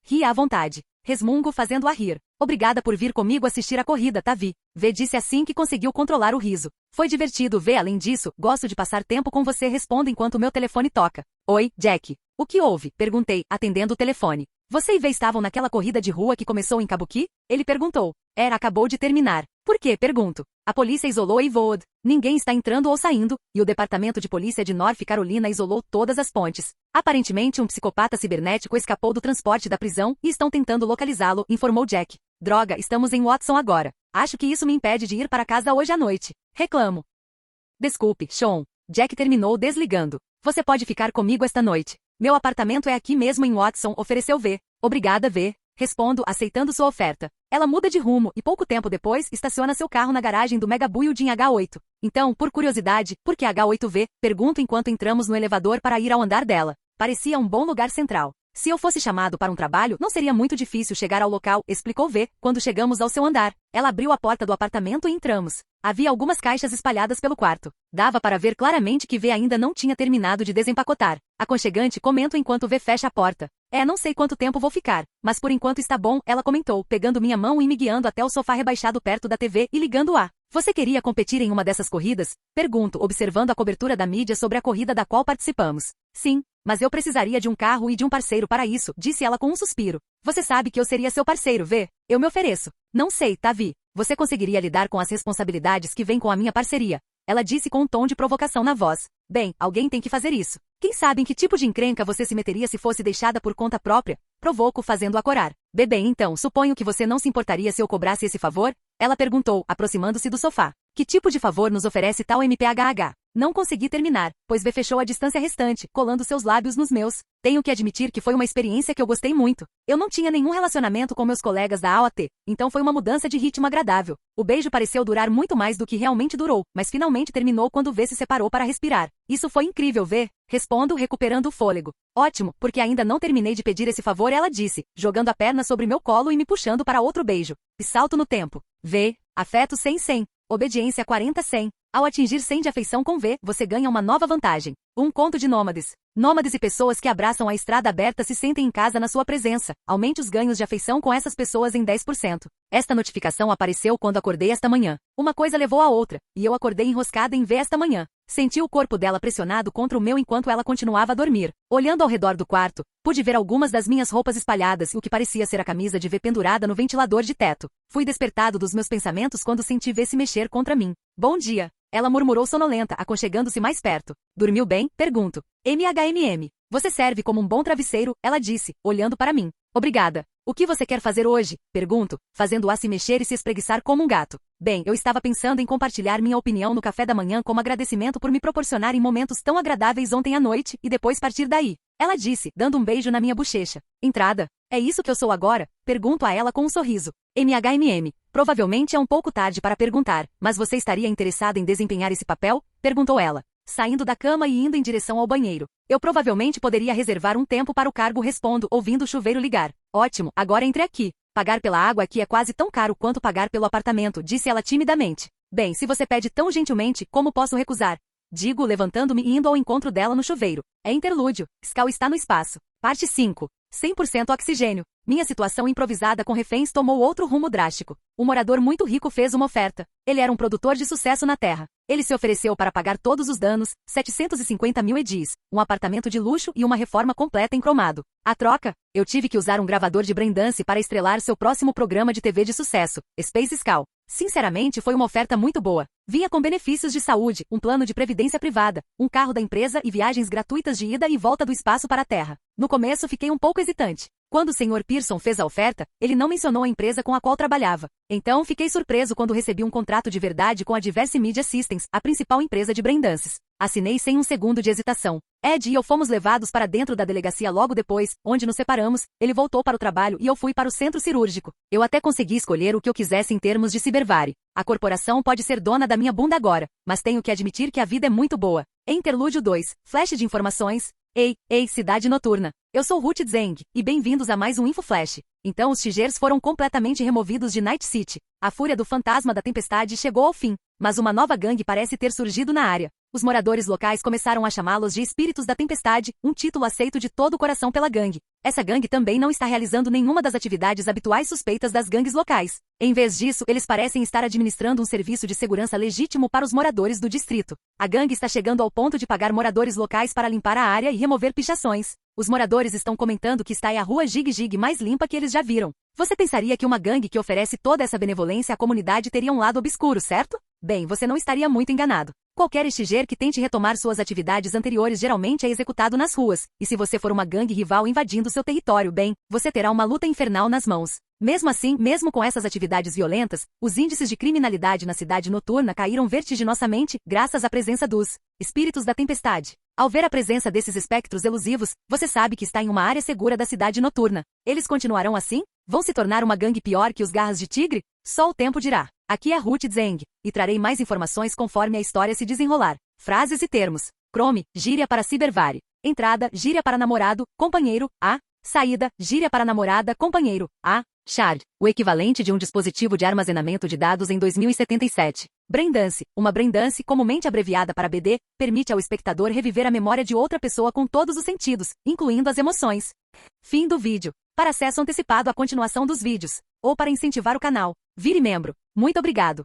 Ri à vontade. Resmungo fazendo-a rir. Obrigada por vir comigo assistir a corrida, Tavi. V disse assim que conseguiu controlar o riso. Foi divertido, V. Além disso, gosto de passar tempo com você, respondo enquanto meu telefone toca. Oi, Jack. O que houve? Perguntei, atendendo o telefone. Você e V estavam naquela corrida de rua que começou em Kabuki? Ele perguntou. Acabou de terminar. Por quê? Pergunto. A polícia isolou Eivode. Ninguém está entrando ou saindo, e o departamento de polícia de North Carolina isolou todas as pontes. Aparentemente um psicopata cibernético escapou do transporte da prisão e estão tentando localizá-lo, informou Jack. Droga, estamos em Watson agora. Acho que isso me impede de ir para casa hoje à noite. Reclamo. Desculpe, Sean. Jack terminou desligando. Você pode ficar comigo esta noite. Meu apartamento é aqui mesmo em Watson, ofereceu V. Obrigada, V. Respondo, aceitando sua oferta. Ela muda de rumo e pouco tempo depois estaciona seu carro na garagem do Mega Building H8. Então, por curiosidade, por que H8V? Pergunto enquanto entramos no elevador para ir ao andar dela. Parecia um bom lugar central. Se eu fosse chamado para um trabalho, não seria muito difícil chegar ao local, explicou V, quando chegamos ao seu andar. Ela abriu a porta do apartamento e entramos. Havia algumas caixas espalhadas pelo quarto. Dava para ver claramente que V ainda não tinha terminado de desempacotar. Aconchegante, comento enquanto V fecha a porta. Não sei quanto tempo vou ficar, mas por enquanto está bom, ela comentou, pegando minha mão e me guiando até o sofá rebaixado perto da TV e ligando-a. Você queria competir em uma dessas corridas? Pergunto, observando a cobertura da mídia sobre a corrida da qual participamos. Sim, mas eu precisaria de um carro e de um parceiro para isso, disse ela com um suspiro. Você sabe que eu seria seu parceiro, V. Eu me ofereço. Não sei, Tavi. Você conseguiria lidar com as responsabilidades que vêm com a minha parceria? Ela disse com um tom de provocação na voz. Bem, alguém tem que fazer isso. Quem sabe em que tipo de encrenca você se meteria se fosse deixada por conta própria? Provoco fazendo-a corar. Bem, então, suponho que você não se importaria se eu cobrasse esse favor? Ela perguntou, aproximando-se do sofá. Que tipo de favor nos oferece tal MPHH? Não consegui terminar, pois V fechou a distância restante, colando seus lábios nos meus. Tenho que admitir que foi uma experiência que eu gostei muito. Eu não tinha nenhum relacionamento com meus colegas da AOT, então foi uma mudança de ritmo agradável. O beijo pareceu durar muito mais do que realmente durou, mas finalmente terminou quando V se separou para respirar. Isso foi incrível, V. Respondo, recuperando o fôlego. Ótimo, porque ainda não terminei de pedir esse favor, ela disse, jogando a perna sobre meu colo e me puxando para outro beijo. E salto no tempo. V. Afeto 100-100. Obediência 40-100. Ao atingir 100 de afeição com V, você ganha uma nova vantagem. Um conto de nômades. Nômades e pessoas que abraçam a estrada aberta se sentem em casa na sua presença. Aumente os ganhos de afeição com essas pessoas em 10%. Esta notificação apareceu quando acordei esta manhã. Uma coisa levou a outra, e eu acordei enroscada em V esta manhã. Senti o corpo dela pressionado contra o meu enquanto ela continuava a dormir. Olhando ao redor do quarto, pude ver algumas das minhas roupas espalhadas e o que parecia ser a camisa de V pendurada no ventilador de teto. Fui despertado dos meus pensamentos quando senti V se mexer contra mim. Bom dia. Ela murmurou sonolenta, aconchegando-se mais perto. Dormiu bem? Pergunto. MHMM. Você serve como um bom travesseiro, ela disse, olhando para mim. Obrigada. O que você quer fazer hoje? Pergunto, fazendo-a se mexer e se espreguiçar como um gato. Bem, eu estava pensando em compartilhar minha opinião no café da manhã como agradecimento por me proporcionarem momentos tão agradáveis ontem à noite e depois partir daí. Ela disse, dando um beijo na minha bochecha. Entrada. É isso que eu sou agora? Pergunto a ela com um sorriso. MHMM. Provavelmente é um pouco tarde para perguntar, mas você estaria interessada em desempenhar esse papel? Perguntou ela, saindo da cama e indo em direção ao banheiro. Eu provavelmente poderia reservar um tempo para o cargo, respondo, ouvindo o chuveiro ligar. Ótimo, agora entre aqui. Pagar pela água aqui é quase tão caro quanto pagar pelo apartamento, disse ela timidamente. Bem, se você pede tão gentilmente, como posso recusar? Digo, levantando-me e indo ao encontro dela no chuveiro. É interlúdio. Scal está no espaço. Parte 5. 100% oxigênio. Minha situação improvisada com reféns tomou outro rumo drástico. Um morador muito rico fez uma oferta. Ele era um produtor de sucesso na Terra. Ele se ofereceu para pagar todos os danos, 750 mil edis, um apartamento de luxo e uma reforma completa em cromado. A troca, eu tive que usar um gravador de Braindance para estrelar seu próximo programa de TV de sucesso, Space Scal. Sinceramente, foi uma oferta muito boa. Vinha com benefícios de saúde, um plano de previdência privada, um carro da empresa e viagens gratuitas de ida e volta do espaço para a Terra. No começo fiquei um pouco hesitante. Quando o Sr. Pearson fez a oferta, ele não mencionou a empresa com a qual trabalhava. Então fiquei surpreso quando recebi um contrato de verdade com a Diverse Media Systems, a principal empresa de Braindances. Assinei sem um segundo de hesitação. Ed e eu fomos levados para dentro da delegacia logo depois, onde nos separamos, ele voltou para o trabalho e eu fui para o centro cirúrgico. Eu até consegui escolher o que eu quisesse em termos de Cyberware. A corporação pode ser dona da minha bunda agora, mas tenho que admitir que a vida é muito boa. Interlúdio 2. Flash de informações. Ei, cidade noturna. Eu sou Ruth Zeng, e bem-vindos a mais um InfoFlash. Então os tigers foram completamente removidos de Night City. A fúria do fantasma da tempestade chegou ao fim, mas uma nova gangue parece ter surgido na área. Os moradores locais começaram a chamá-los de Espíritos da Tempestade, um título aceito de todo o coração pela gangue. Essa gangue também não está realizando nenhuma das atividades habituais suspeitas das gangues locais. Em vez disso, eles parecem estar administrando um serviço de segurança legítimo para os moradores do distrito. A gangue está chegando ao ponto de pagar moradores locais para limpar a área e remover pichações. Os moradores estão comentando que está a rua Jig Jig mais limpa que eles já viram. Você pensaria que uma gangue que oferece toda essa benevolência à comunidade teria um lado obscuro, certo? Bem, você não estaria muito enganado. Qualquer estiger que tente retomar suas atividades anteriores geralmente é executado nas ruas, e se você for uma gangue rival invadindo seu território, bem, você terá uma luta infernal nas mãos. Mesmo assim, mesmo com essas atividades violentas, os índices de criminalidade na cidade noturna caíram vertiginosamente, graças à presença dos Espíritos da Tempestade. Ao ver a presença desses espectros elusivos, você sabe que está em uma área segura da cidade noturna. Eles continuarão assim? Vão se tornar uma gangue pior que os Garras de Tigre? Só o tempo dirá. Aqui é Ruth Zeng, e trarei mais informações conforme a história se desenrolar. Frases e termos. Chrome, gíria para Cyberware. Entrada, gíria para namorado, companheiro, A. Saída, gíria para namorada, companheiro, A. Shard, o equivalente de um dispositivo de armazenamento de dados em 2077. Braindance, uma Braindance, comumente abreviada para BD, permite ao espectador reviver a memória de outra pessoa com todos os sentidos, incluindo as emoções. Fim do vídeo. Para acesso antecipado à continuação dos vídeos, ou para incentivar o canal, vire membro. Muito obrigado.